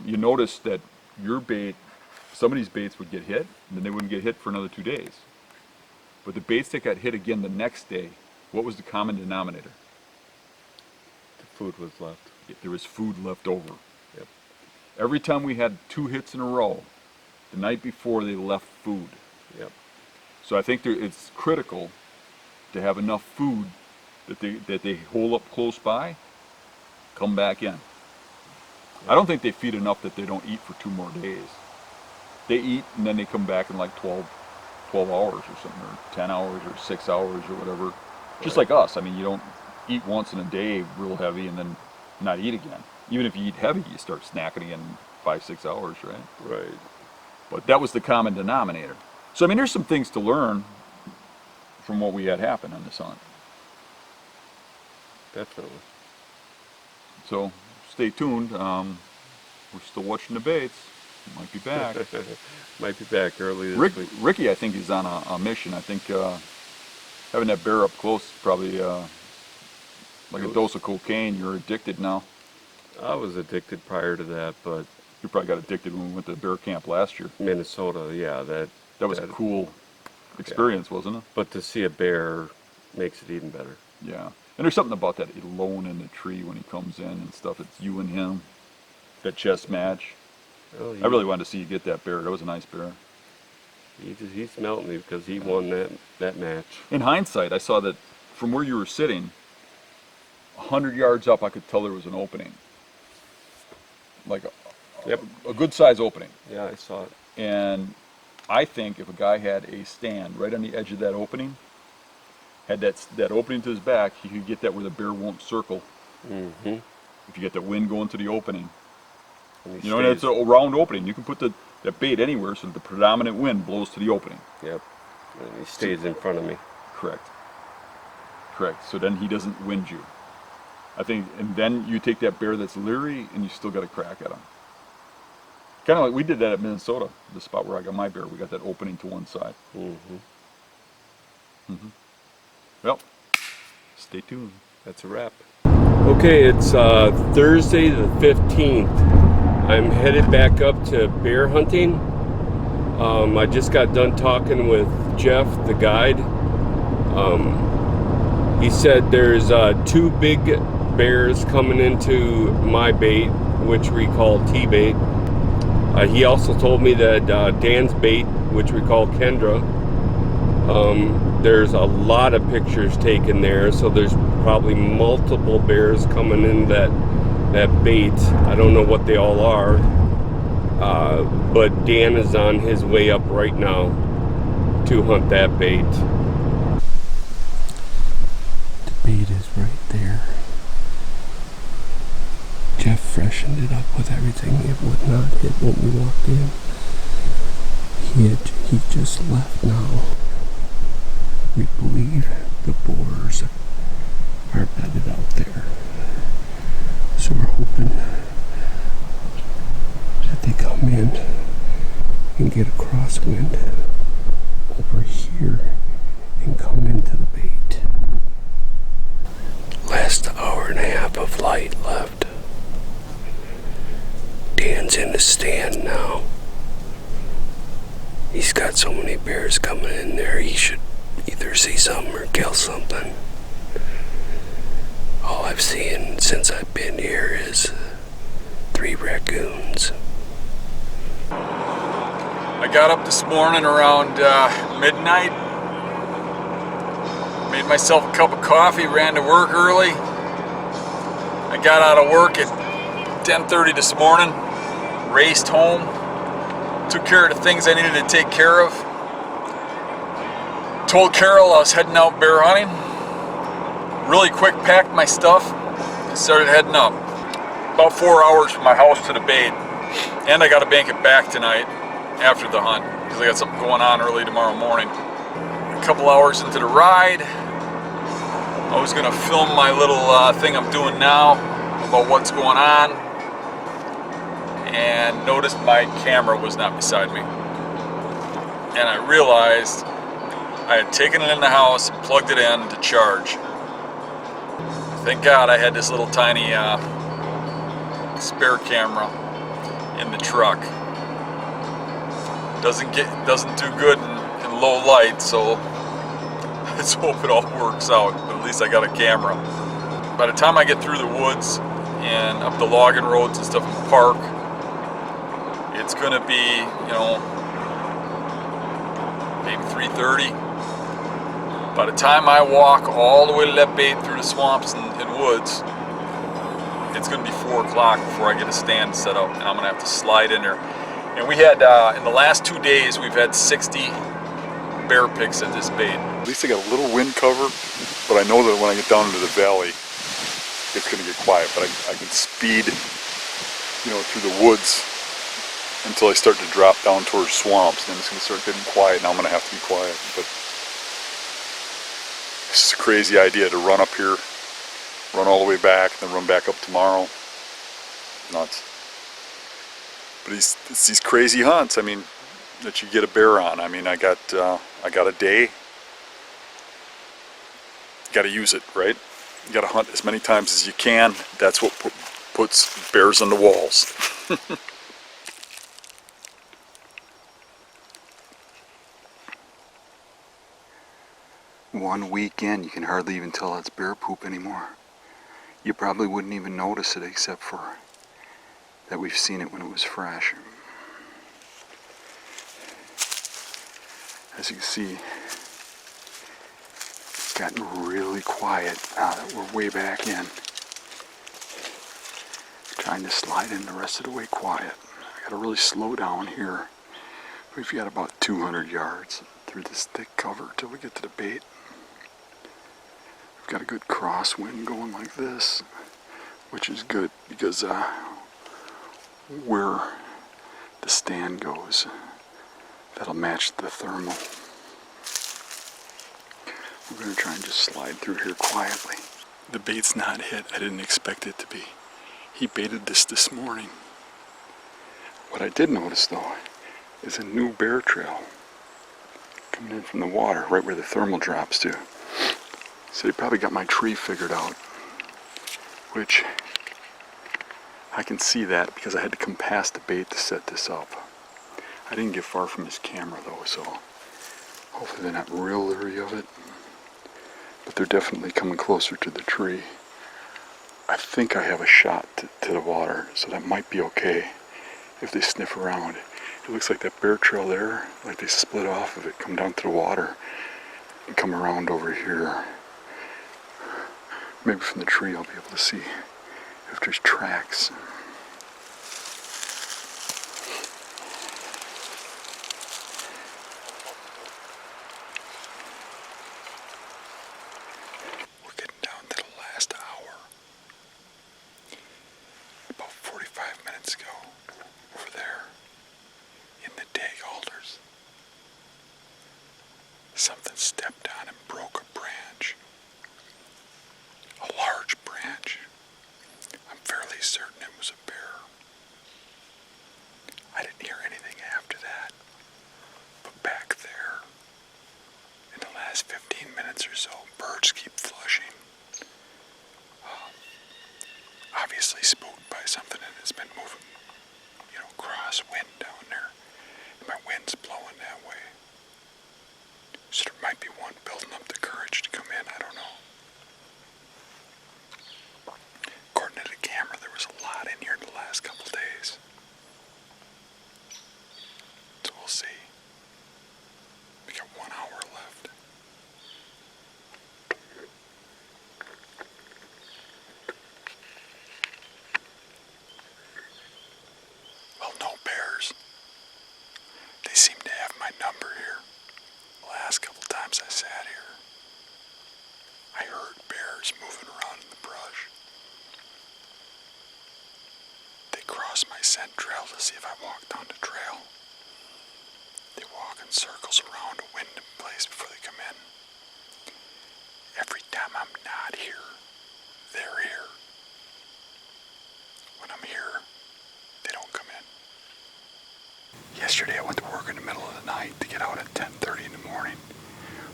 you notice that your bait, some of these baits would get hit, and then they wouldn't get hit for another 2 days. But the baits that got hit again the next day, what was the common denominator? The food was left. There was food left over. Yep. Every time we had 2 hits in a row, the night before they left food. Yep. So I think it's critical to have enough food that they hold up close by, come back in. I don't think they feed enough that they don't eat for 2 more days. They eat and then they come back in like 12 hours or something, or 10 hours or 6 hours or whatever. Just like us. I mean, you don't eat once in a day real heavy and then not eat again. Even if you eat heavy, you start snacking again in 5-6 hours, right? Right. But that was the common denominator. So I mean, there's some things to learn from what we had happen on this hunt. Definitely. So stay tuned. We're still watching the baits. Might be back. Might be back early this week. Ricky, I think, is on a mission. I think having that bear up close is probably like a dose of cocaine. You're addicted now. I was addicted prior to that, but You probably got addicted when we went to bear camp last year. Minnesota, yeah, That was a cool experience, wasn't it? But to see a bear makes it even better. Yeah. And there's something about that alone in the tree when he comes in and stuff. It's you and him. That chess match. Oh, I really wanted to see you get that bear. That was a nice bear. He smelt me because he won that match. In hindsight, I saw that from where you were sitting, 100 yards up, I could tell there was an opening. Like Yep. a good size opening. Yeah, I saw it. And I think if a guy had a stand right on the edge of that opening, had that opening to his back, he could get that where the bear won't circle. Mm-hmm. If you get the wind going to the opening. And You know, and it's a round opening. You can put that bait anywhere so that the predominant wind blows to the opening. Yep. And he stays in front of me. Correct. So then he doesn't wind you. I think, and then you take that bear that's leery and you still got a crack at him. Kind of like we did that at Minnesota, the spot where I got my bear. We got that opening to one side. Mm-hmm. Well, stay tuned. That's a wrap. Okay, it's Thursday the 15th. I'm headed back up to bear hunting. I just got done talking with Jeff, the guide. He said there's 2 big bears coming into my bait, which we call T-bait. He also told me that Dan's bait, which we call Kendra, there's a lot of pictures taken there, so there's probably multiple bears coming in that bait. I don't know what they all are, but Dan is on his way up right now to hunt that bait. The bait is right there. Jeff freshened it up with everything. It would not hit when we walked in. He just left now. We believe the boars are bedded out there. So we're hoping that they come in and get a crosswind over here and come into the bait. Last hour and a half of light left. Dan's in the stand now. He's got so many bears coming in there, he should either see something or kill something. All I've seen since I've been here is 3 raccoons. I got up this morning around midnight. Made myself a cup of coffee, ran to work early. I got out of work at 10:30 this morning, raced home, took care of the things I needed to take care of. Told Carol I was heading out bear hunting. Really quick packed my stuff and started heading up. About 4 hours from my house to the bait. And I got to bank it back tonight after the hunt because I got something going on early tomorrow morning. A couple hours into the ride, I was going to film my little thing I'm doing now about what's going on, and noticed my camera was not beside me. And I realized I had taken it in the house and plugged it in to charge. Thank God I had this little tiny spare camera in the truck. Doesn't do good in low light, so let's hope it all works out. But at least I got a camera. By the time I get through the woods and up the logging roads and stuff in the park, it's gonna be, maybe 3:30. By the time I walk all the way to that bait through the swamps and woods, it's going to be 4 o'clock before I get a stand set up, and I'm going to have to slide in there. And we had, in the last 2 days, we've had 60 bear picks at this bait. At least I got a little wind cover, but I know that when I get down into the valley, it's going to get quiet. But I can speed, through the woods until I start to drop down towards swamps. Then it's going to start getting quiet, and I'm going to have to be quiet. But it's a crazy idea to run up here, run all the way back, then run back up tomorrow. Nuts. But it's these crazy hunts, that you get a bear on. I got a day. You got to use it, right? You got to hunt as many times as you can. That's what puts bears on the walls. One weekend, you can hardly even tell that's bear poop anymore. You probably wouldn't even notice it except for that we've seen it when it was fresh. As you can see, it's gotten really quiet now that we're way back in. Trying to slide in the rest of the way quiet. I gotta really slow down here. We've got about 200 yards through this thick cover till we get to the bait. We've got a good crosswind going like this, which is good because where the stand goes, that'll match the thermal. We're going to try and just slide through here quietly. The bait's not hit. I didn't expect it to be. He baited this morning. What I did notice though is a new bear trail coming in from the water right where the thermal drops to. So he probably got my tree figured out, which I can see that because I had to come past the bait to set this up. I didn't get far from his camera though, so hopefully they're not real leery of it. But they're definitely coming closer to the tree. I think I have a shot to the water, so that might be okay if they sniff around. It looks like that bear trail there, like they split off of it, come down to the water, and come around over here. Maybe from the tree I'll be able to see if there's tracks. We're getting down to the last hour. About 45 minutes ago, over there, in the dag alders, something stepped on and broke a branch. A large branch. I'm fairly certain it was a bear. I didn't hear anything after that. But back there, in the last 15 minutes or so, birds keep flushing. Obviously spooked by something that has been moving, crosswind down there. And my wind's blowing that way. So there might be one building up the courage to come in, I don't know. According to the camera, there was a lot in here the last couple days. So we'll see. We got 1 hour left. Well, no bears. They seem to have my number here. The last couple times I sat here, I heard bears moving around in the brush. They cross my scent trail to see if I walk down the trail. They walk in circles around a wind in place before they come in. Every time I'm not here, they're here. When I'm here, they don't come in. Yesterday I went to work in the middle of the night to get out at 10:30 in the morning.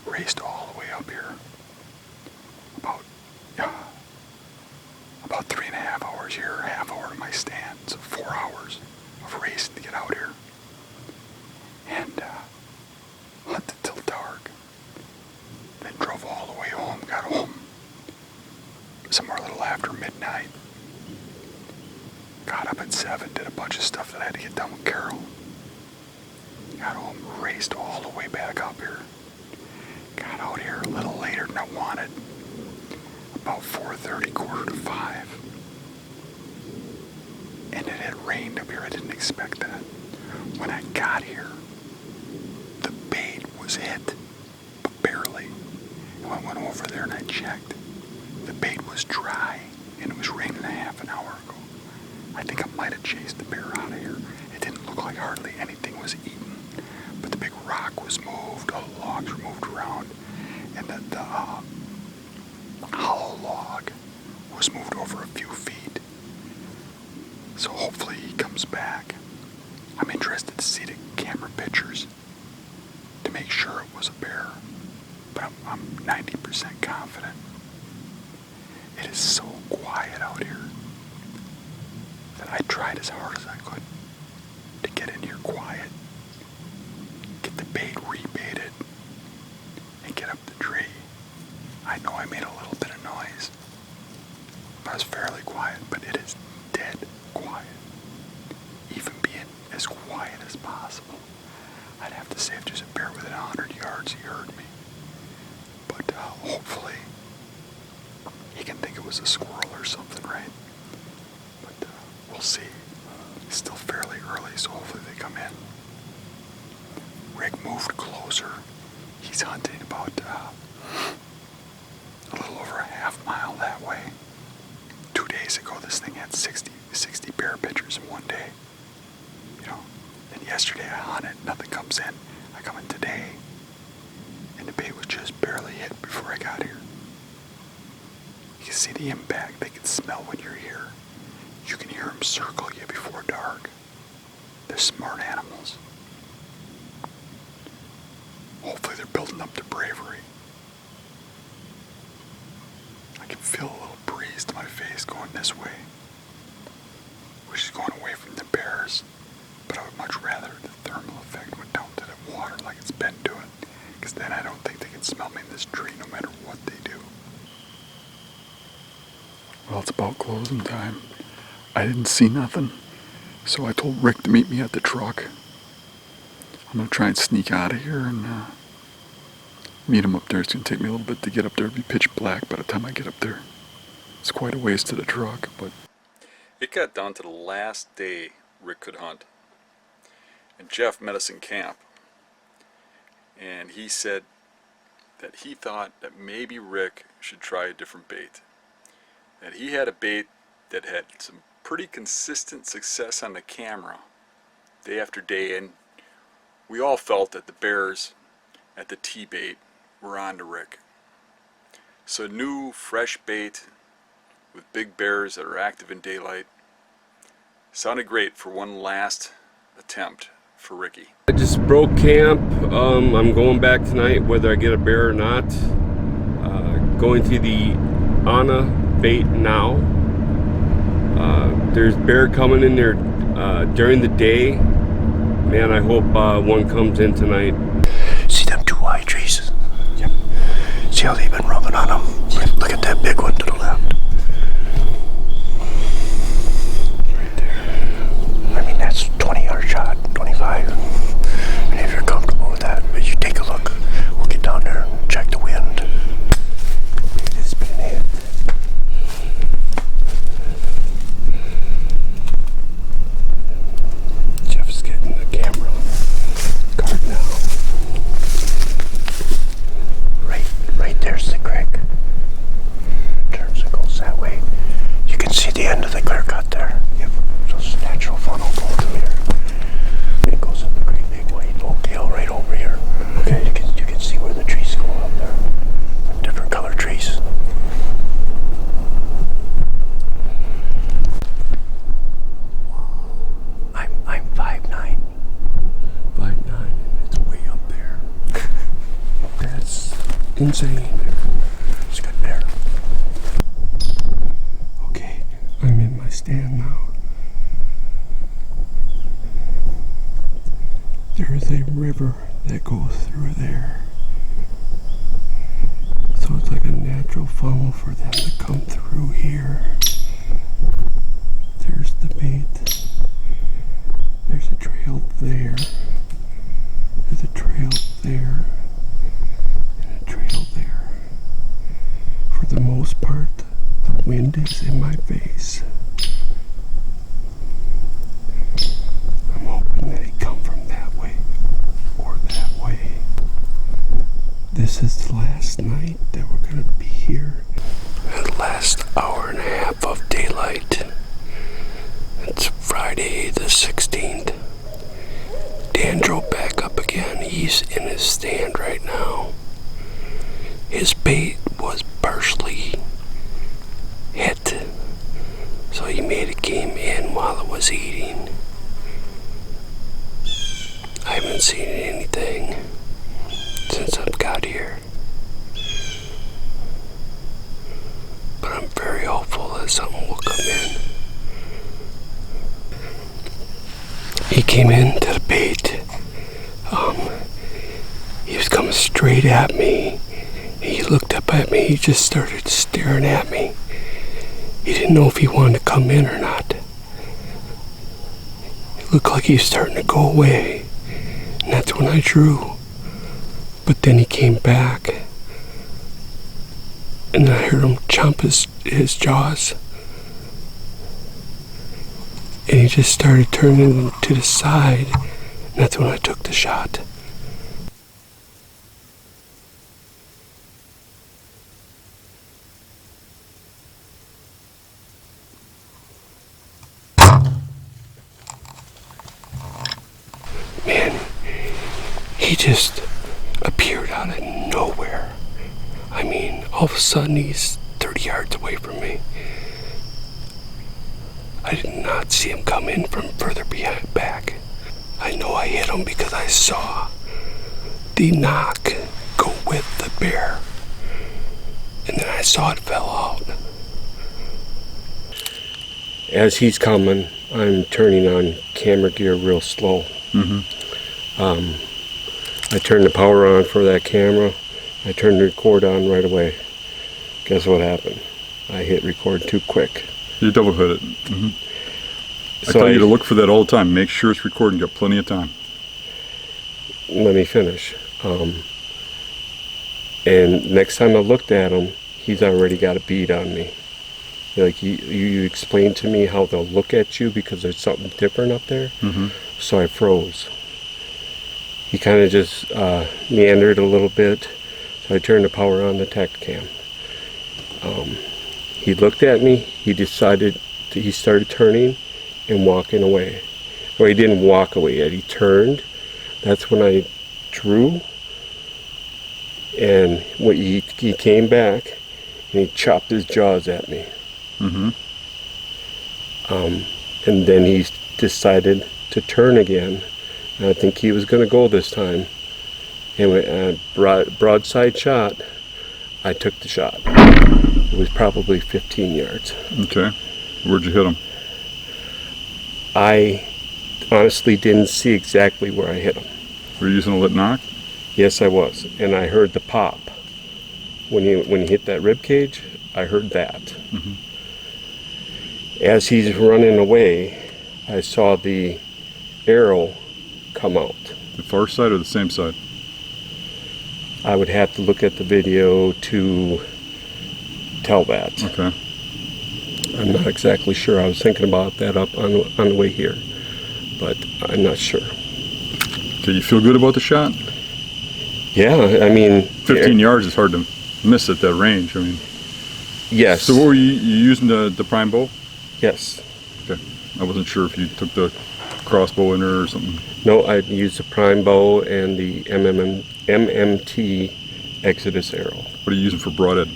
Raced all the way up here. About 3.5 hours here, half hour to my stand, so 4 hours of racing to get out here. And hunted till dark. Then drove all the way home, got home somewhere a little after midnight. Got up at 7, did a bunch of stuff that I had to get done with Carol. Got home, raced all the way back up here. Got out here a little later than I wanted. About 4:30, 4:45. And it had rained up here. I didn't expect that. When I got here, the bait was hit, but barely. And I went over there and I checked. The bait was dry, and it was raining a half an hour ago. I think I might have chased the bear out of here. It didn't look like hardly anything was eaten, but the big rock was moved, all the logs were moved around, and the hollow log was moved over a few feet. So hopefully he comes back. I'm interested to see the camera pictures to make sure it was a bear, but I'm 90% confident. It is so quiet out here that I tried as hard as I could to get in here quiet, get the bait rebaited, and get up the tree. I know I made a little bit of noise. I was fairly quiet, but it is dead quiet. Even being as quiet as possible, I'd have to say if there's a bear within 100 yards, hopefully he can think it was a squirrel or something, right? But we'll see. It's still fairly early, so hopefully they come in. Rick moved closer. He's hunting about a little over a half mile that way. 2 days ago, this thing had 60 bear pictures in one day. You know, and yesterday I hunted, nothing comes in. I come in today, and the bait was just barely hit before I got here. You can see the impact. They can smell when you're here. You can hear them circle you before dark. They're smart animals. Hopefully they're building up to bravery. I can feel a little breeze to my face going this way, which is going away from the bears, but I would much rather the thermal effect went down to the water like it's been doing, because then I don't think they can smell me in this tree no matter what they do. Well, it's about closing time. I didn't see nothing, so I told Rick to meet me at the truck. I'm going to try and sneak out of here and meet him up there. It's going to take me a little bit to get up there. It'll be pitch black by the time I get up there. It's quite a ways to the truck, but... It got down to the last day Rick could hunt. And Jeff met us in camp. And he said that he thought that maybe Rick should try a different bait. That he had a bait that had some pretty consistent success on the camera day after day, and we all felt that the bears at the T-bait were on to Rick. So new, fresh bait with big bears that are active in daylight sounded great for one last attempt for Ricky. I just broke camp. I'm going back tonight whether I get a bear or not. Going to the Anna bait now. There's bear coming in there during the day. Man, I hope one comes in tonight. See them two white trees? Yep. See how they've been rubbing on them? Look at that big one to the left. Right there. I mean, that's 20-yard shot, 25. And if you're comfortable with that, but you take a look. We'll get down there and check the wind. It's been hit. Jeff's getting the camera card now. Right there's the creek. Turns and goes that way. You can see the end of the clear cut there. Yep. So it's a natural funnel going through here. It goes up a great big white oak hill right over here. Okay. You can see where the trees go up there. Different color trees. I'm 5'9". 5'9", and it's way up there. That's insane. It's a good bear. Okay, I'm in my stand now. There's a river that goes through there. So it's like a natural funnel for them to come through here. There's the bait. There's a trail there. There's a trail there. And a trail there. For the most part, the wind is in my face. I'm hoping that he come from that way or that way. This is the last night that we're going to be here. The last hour and a half of daylight. It's Friday the 16th. Dan drove back up again. He's in his stand right now. His bait was partially hit, so he made it came in while it was eating. I haven't seen anything since I've got here, but I'm very hopeful that something will come in. He came into the bait. He was coming straight at me. He looked up at me. He just started staring at me. He didn't know if he wanted to come in or not. It looked like he was starting to go away. And that's when I drew. But then he came back. and I heard him chomp his jaws. And he just started turning to the side, and that's when I took the shot. Man, he just appeared out of nowhere. I mean, all of a sudden he's 30 yards away from me. I did not see him come in from further back. I know I hit him because I saw the knock go with the bear. And then I saw it fell out. As he's coming, I'm turning on camera gear real slow. I turned the power on for that camera. I turned the record on right away. Guess what happened? I hit record too quick. You double hit it. I tell you to look for that all the time. Make sure it's recording. You got plenty of time. Let me finish. And next time I looked at him, he's already got a bead on me. Like you explained to me how they'll look at you because there's something different up there. So I froze. He kind of just meandered a little bit. So I turned the power on the tech cam. He looked at me. He started turning and walking away. Well, he didn't walk away yet. He turned. That's when I drew. And when he came back and he chopped his jaws at me. And then he decided to turn again. And I think he was going to go this time. And with a broadside shot, I took the shot. It was probably 15 yards. Okay. Where'd you hit him? I honestly didn't see exactly where I hit him. Were you using a lit knock? Yes, I was. And I heard the pop. When he hit that rib cage, I heard that. As he's running away, I saw the arrow come out. The far side or the same side? I would have to look at the video to tell that. Okay. I'm not exactly sure. I was thinking about that up on the way here, but I'm not sure. Okay, you feel good about the shot? Yeah, I mean... 15 yards is hard to miss at that range. I mean... Yes. So what were you using the prime bow? Yes. Okay. I wasn't sure if you took the crossbow in there or something. No, I used the prime bow and the MMT Exodus arrow. What are you using for broadhead?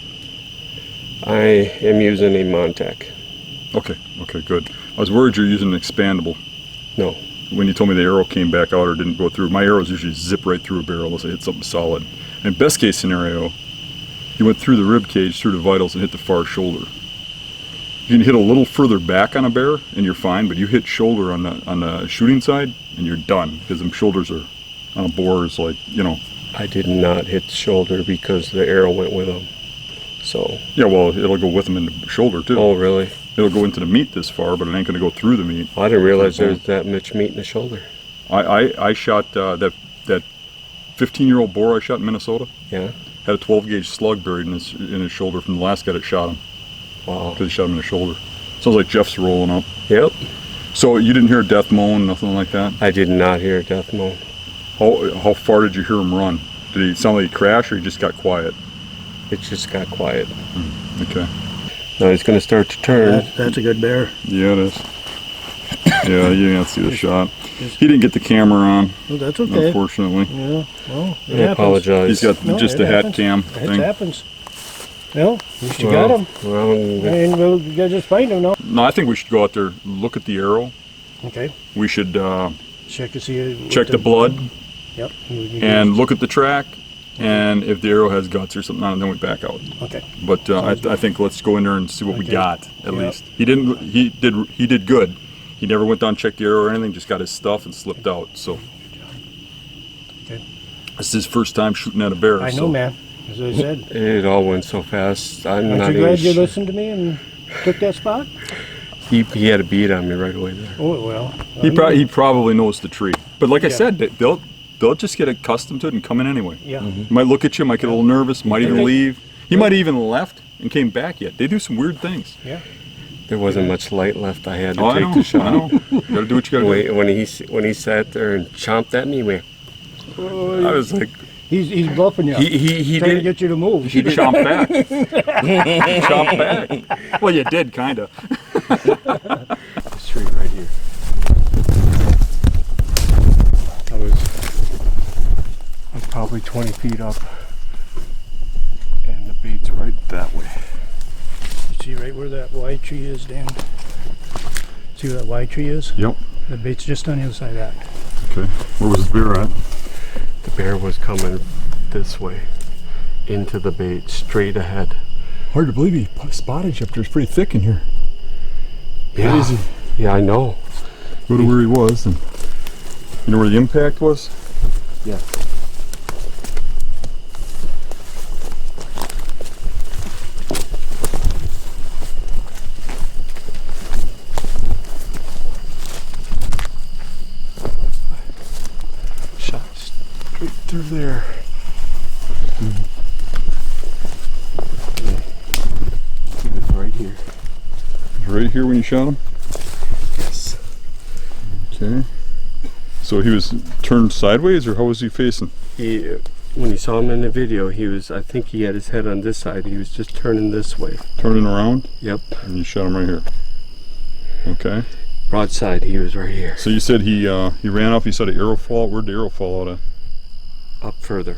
I am using a Montec. Okay, good. I was worried you're using an expandable. No. When you told me the arrow came back out or didn't go through, my arrows usually zip right through a barrel unless I hit something solid. And best case scenario, you went through the rib cage, through the vitals, and hit the far shoulder. You can hit a little further back on a bear and you're fine, but you hit shoulder on the shooting side and you're done because them shoulders are on a boar is like, you know. I did not hit the shoulder because the arrow went with him. So. Yeah, well, it'll go with them in the shoulder too. Oh, really? It'll go into the meat this far, but it ain't going to go through the meat. Well, I didn't realize there was that much meat in the shoulder. I shot that 15-year-old boar I shot in Minnesota. Yeah. Had a 12-gauge slug buried in his shoulder from the last guy that shot him. Wow. Because he shot him in the shoulder. Sounds like Jeff's rolling up. Yep. So you didn't hear a death moan, nothing like that? I did not hear a death moan. How far did you hear him run? Did he sound like he crashed or he just got quiet? It just got quiet. Okay. Now he's going to start to turn. That's a good bear. Yeah, it is. Yeah, you didn't see the shot. He didn't get the camera on, Well, that's okay. unfortunately. Yeah, well, it I happens. apologize. He's got just it a hat happens. cam It thing. happens. Well, at least you got him. Well, And we'll you gotta just find him now. No, I think we should go out there, look at the arrow. Okay. We should Check to see. what check the blood Yep. and look at the track. And if the arrow has guts or something on it, then we back out. Okay. But I think let's go in there and see what we Okay. got at Yep. least. He did good. He never went down and checked the arrow or anything. Just got his stuff and slipped out. So Okay. this is his first time shooting at a bear. I know, so. man. As I said. it all went so fast. I'm Aren't not you even glad you sure. listened to me and took that spot? He had a bead on me right away there. Oh well. He probably knows the tree. But like I Yeah. said, they'll just get accustomed to it and come in anyway. Yeah. Might look at you, might get a little nervous, might even leave. He might have even left and came back yet. They do some weird things. Yeah. There wasn't much light left. I had to Oh, I take know, the shot. I know. You gotta do what you gotta do. When he sat there and chomped at me, man, I was like, He's bluffing you. he trying to did. get you to move. He did chomp back. Chomp back. Well, you did, kinda. This tree right here. I was probably 20 feet up, and the bait's right that way. See right where that wide tree is, Dan? See where that wide tree is? Yep. The bait's just on the other side of that. Okay. Where was his bear at? The bear was coming this way, into the bait, straight ahead. Hard to believe he spotted you up there. It's pretty thick in here. Yeah. Crazy. Yeah, I know. Go to where he was, and you know where the impact was? Yeah. Shot straight through there. He was right here. Right here when you shot him? Yes. Okay. So he was turned sideways, or how was he facing? When you saw him in the video, I think he had his head on this side. He was just turning this way. Turning around? Yep. And you shot him right here. Okay. Broadside, he was right here. So you said he ran off, you saw the arrow fall. Where'd the arrow fall out of? Up further.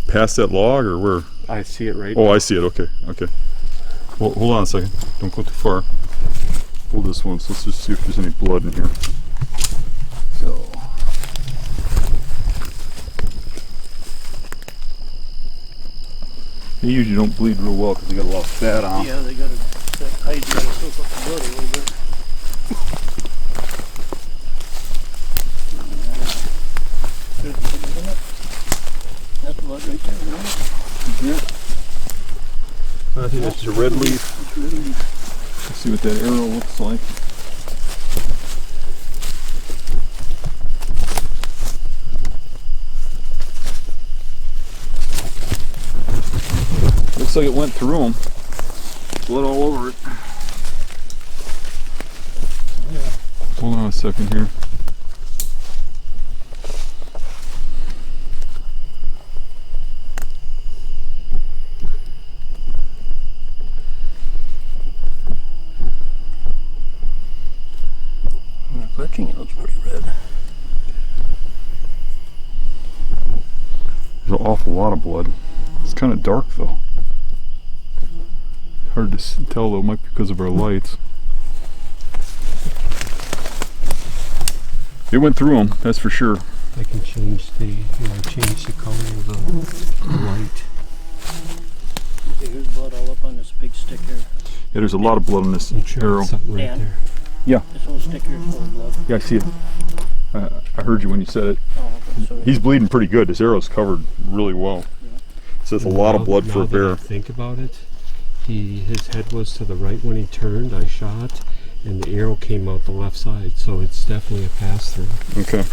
Past that log, or where? I see it right Oh, I see it. Okay. Okay. Well, hold on a second. Don't go too far. Hold this one. So let's just see if there's any blood in here. So. They usually don't bleed real well because they got a lot of fat on. Yeah, they got that hide got to soak up the blood a little bit. That's blood right there, isn't it? Yeah. I think that's a red leaf. Let's see what that arrow looks like. Looks like it went through him. Blood all over it. Yeah. Hold on a second here. Clutching, it looks pretty red. There's an awful lot of blood. It's kind of dark though. Hard to tell though, might be because of our lights. It went through them, that's for sure. I can change the color of the light. See, here's blood all up on this big stick here. Yeah, there's a lot of blood on this arrow. Something right Dan? there. Yeah, This whole stick here is full of blood. yeah, I see it. I heard you when you said it. Oh, okay, so He's bleeding pretty good. His arrow's covered really well. So it's a lot of blood for a Now that bear. I think about it, his head was to the right when he turned. I shot, and the arrow came out the left side, so it's definitely a pass through. Okay.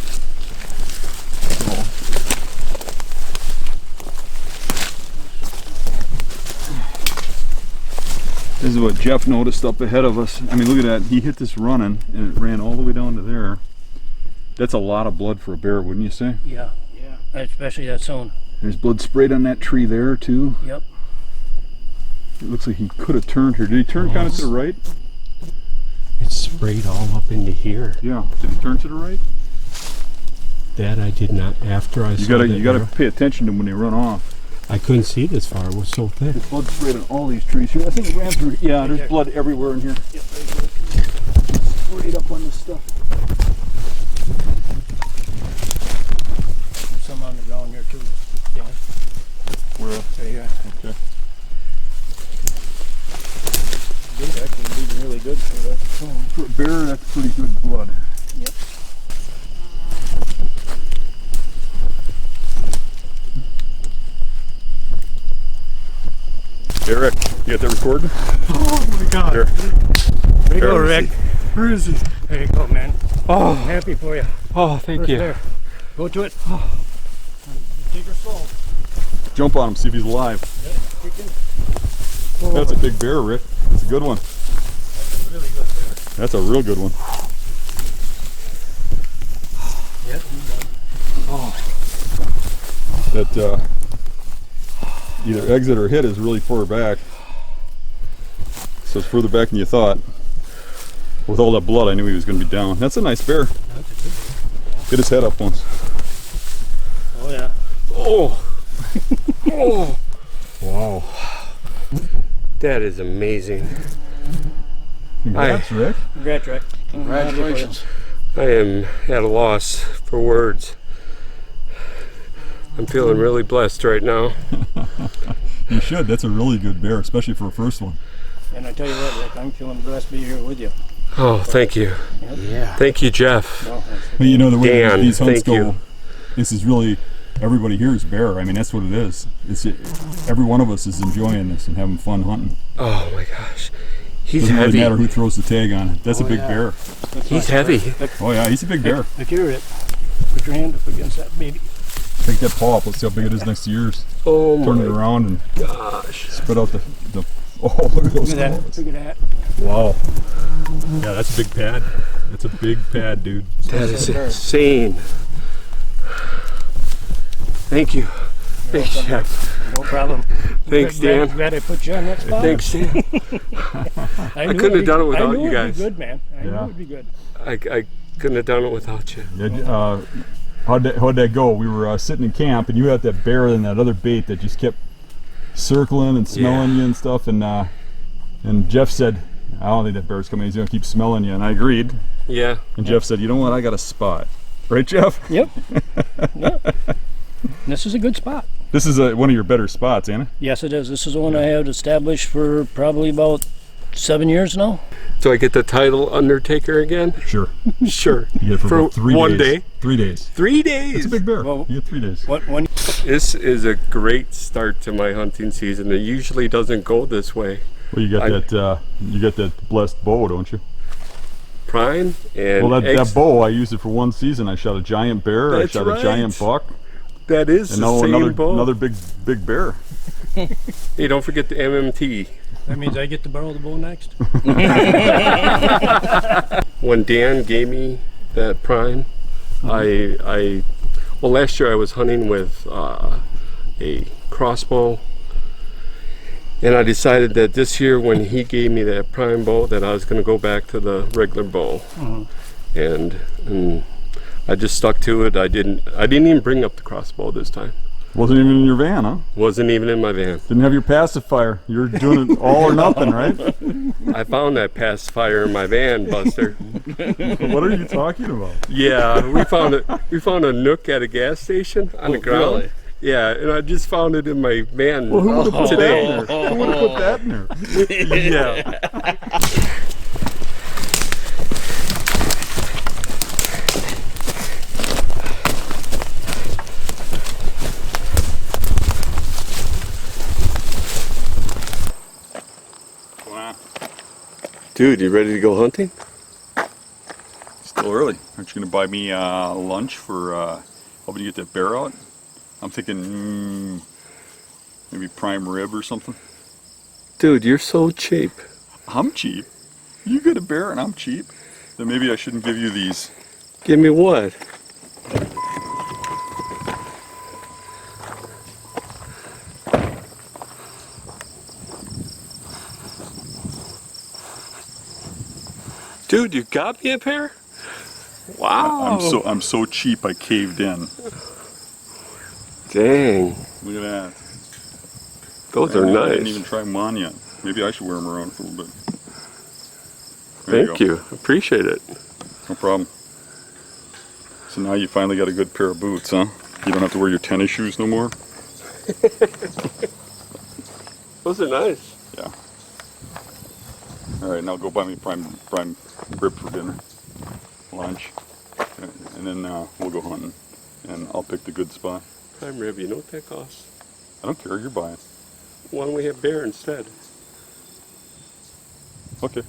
This is what Jeff noticed up ahead of us. I mean, look at that. He hit this running, and it ran all the way down to there. That's a lot of blood for a bear, wouldn't you say? yeah, especially that zone. There's blood sprayed on that tree there, too. Yep. It looks like he could have turned here. Did he turn kind of to the right? It's sprayed all up into here. Yeah. Did he turn to the right? That I did not. After I You saw gotta, the you gotta arrow, pay attention to them when they run off. I couldn't see this far. It was so thick. There's blood sprayed on all these trees here. I think it ran through. Yeah, there's blood everywhere in here. Yep, right Sprayed up on this stuff. There's some on the ground here too. Dan. Where? Right here. Okay. Dude, actually bleeding really good for that zone. For a bear, that's pretty good blood. Yep. Hey, Rick, you got that recording? Oh my God. Here. There you go, Here, let me Rick. Where is he? There you go, man. Oh, I'm happy for you. oh, thank First you. there. Go to it. jump on him, see if he's alive. That's a big bear, Rick. That's a good one. That's a really good bear. That's a real good one. Yep. That either exit or hit is really far back. So it's further back than you thought. With all that blood, I knew he was going to be down. That's a nice bear. That's a good bear. Hit his head up once. Oh yeah. Oh, oh, Wow. that is amazing. Congrats, Rick. Congrats, Rick. Congratulations. I am at a loss for words. I'm feeling really blessed right now. You should. That's a really good bear, especially for a first one. And I tell you what, Rick, I'm feeling blessed to be here with you. Oh, thank you. Yeah. Thank you, Jeff. No, But you know, the way Dan, these hunts thank you. go, this is really, everybody here is bear. I mean, that's what it is. Every one of us is enjoying this and having fun hunting. Oh my gosh. He's Doesn't really heavy. matter who throws the tag on it. That's a big yeah. bear. He's heavy. Oh yeah, he's a big bear. Look here, Rick. Put your hand up against that baby. Take that paw up. Let's see how big it is next to yours. Oh Turn it my around and gosh. spit out the oh, look at those Look at that. claws. Look at that. Wow. Yeah, that's a big pad. That's a big pad, dude. That is insane. Thank you. Thanks, Jeff. No problem. Thanks, Dan. Glad I put you on that spot. Thanks, Dan. I couldn't have done it without you guys. I knew it'd be good, man. I knew Yeah. it'd be good. I couldn't have done it without you. Yeah, how'd that go? We were sitting in camp, and you had that bear and that other bait that just kept circling and smelling you and stuff. And Jeff said, "I don't think that bear's coming. He's gonna keep smelling you." And I agreed. Yeah. And Jeff said, "You know what? I got a spot." Right, Jeff? Yep. Yep. This is a good spot. This is one of your better spots, ain't it? Yes, it is. This is the one I have established for probably about 7 years now. Do I get the title Undertaker again? Sure. Sure. You get it for about 3 one days. day. 3 days. 3 days. It's a big bear. Well, you get 3 days. When This is a great start to my hunting season. It usually doesn't go this way. Well, you got that blessed bow, don't you? Prime and Well, that eggs. bow, I used it for one season. I shot a giant bear. That's I shot right. a giant buck. That is And the now same bow. another big bear. Hey, don't forget the MMT. that means I get to borrow the bow next. When Dan gave me that prime, well, last year I was hunting with a crossbow, and I decided that this year when he gave me that prime bow that I was going to go back to the regular bow. And I just stuck to it. I didn't even bring up the crossbow this time. Wasn't even in your van, huh? Wasn't even in my van. Didn't have your pacifier. You're doing it all or nothing, right? I found that pacifier in my van, Buster. What are you talking about? Yeah, we found a nook at a gas station on the ground. really? Yeah, and I just found it in my van Well, who would have put today. that in there? Who would have put that in there? Yeah. Dude, you ready to go hunting? Still early. Aren't you going to buy me lunch for helping you get that bear out? I'm thinking maybe prime rib or something. Dude, you're so cheap. I'm cheap. You get a bear and I'm cheap. Then maybe I shouldn't give you these. Give me what? Dude, you got me a pair? Wow. I'm so cheap I caved in. Dang. Look at that. Those are I didn't even nice. try them on yet. Maybe I should wear them around for a little bit. There Thank go. you. Appreciate it. No problem. So now you finally got a good pair of boots, huh? You don't have to wear your tennis shoes no more? Those are nice. Yeah. All right, now go buy me prime rib for dinner, lunch, and then we'll go hunting, and I'll pick the good spot. Prime rib, you know what that costs? I don't care, you're buying. Why don't we have bear instead? Okay.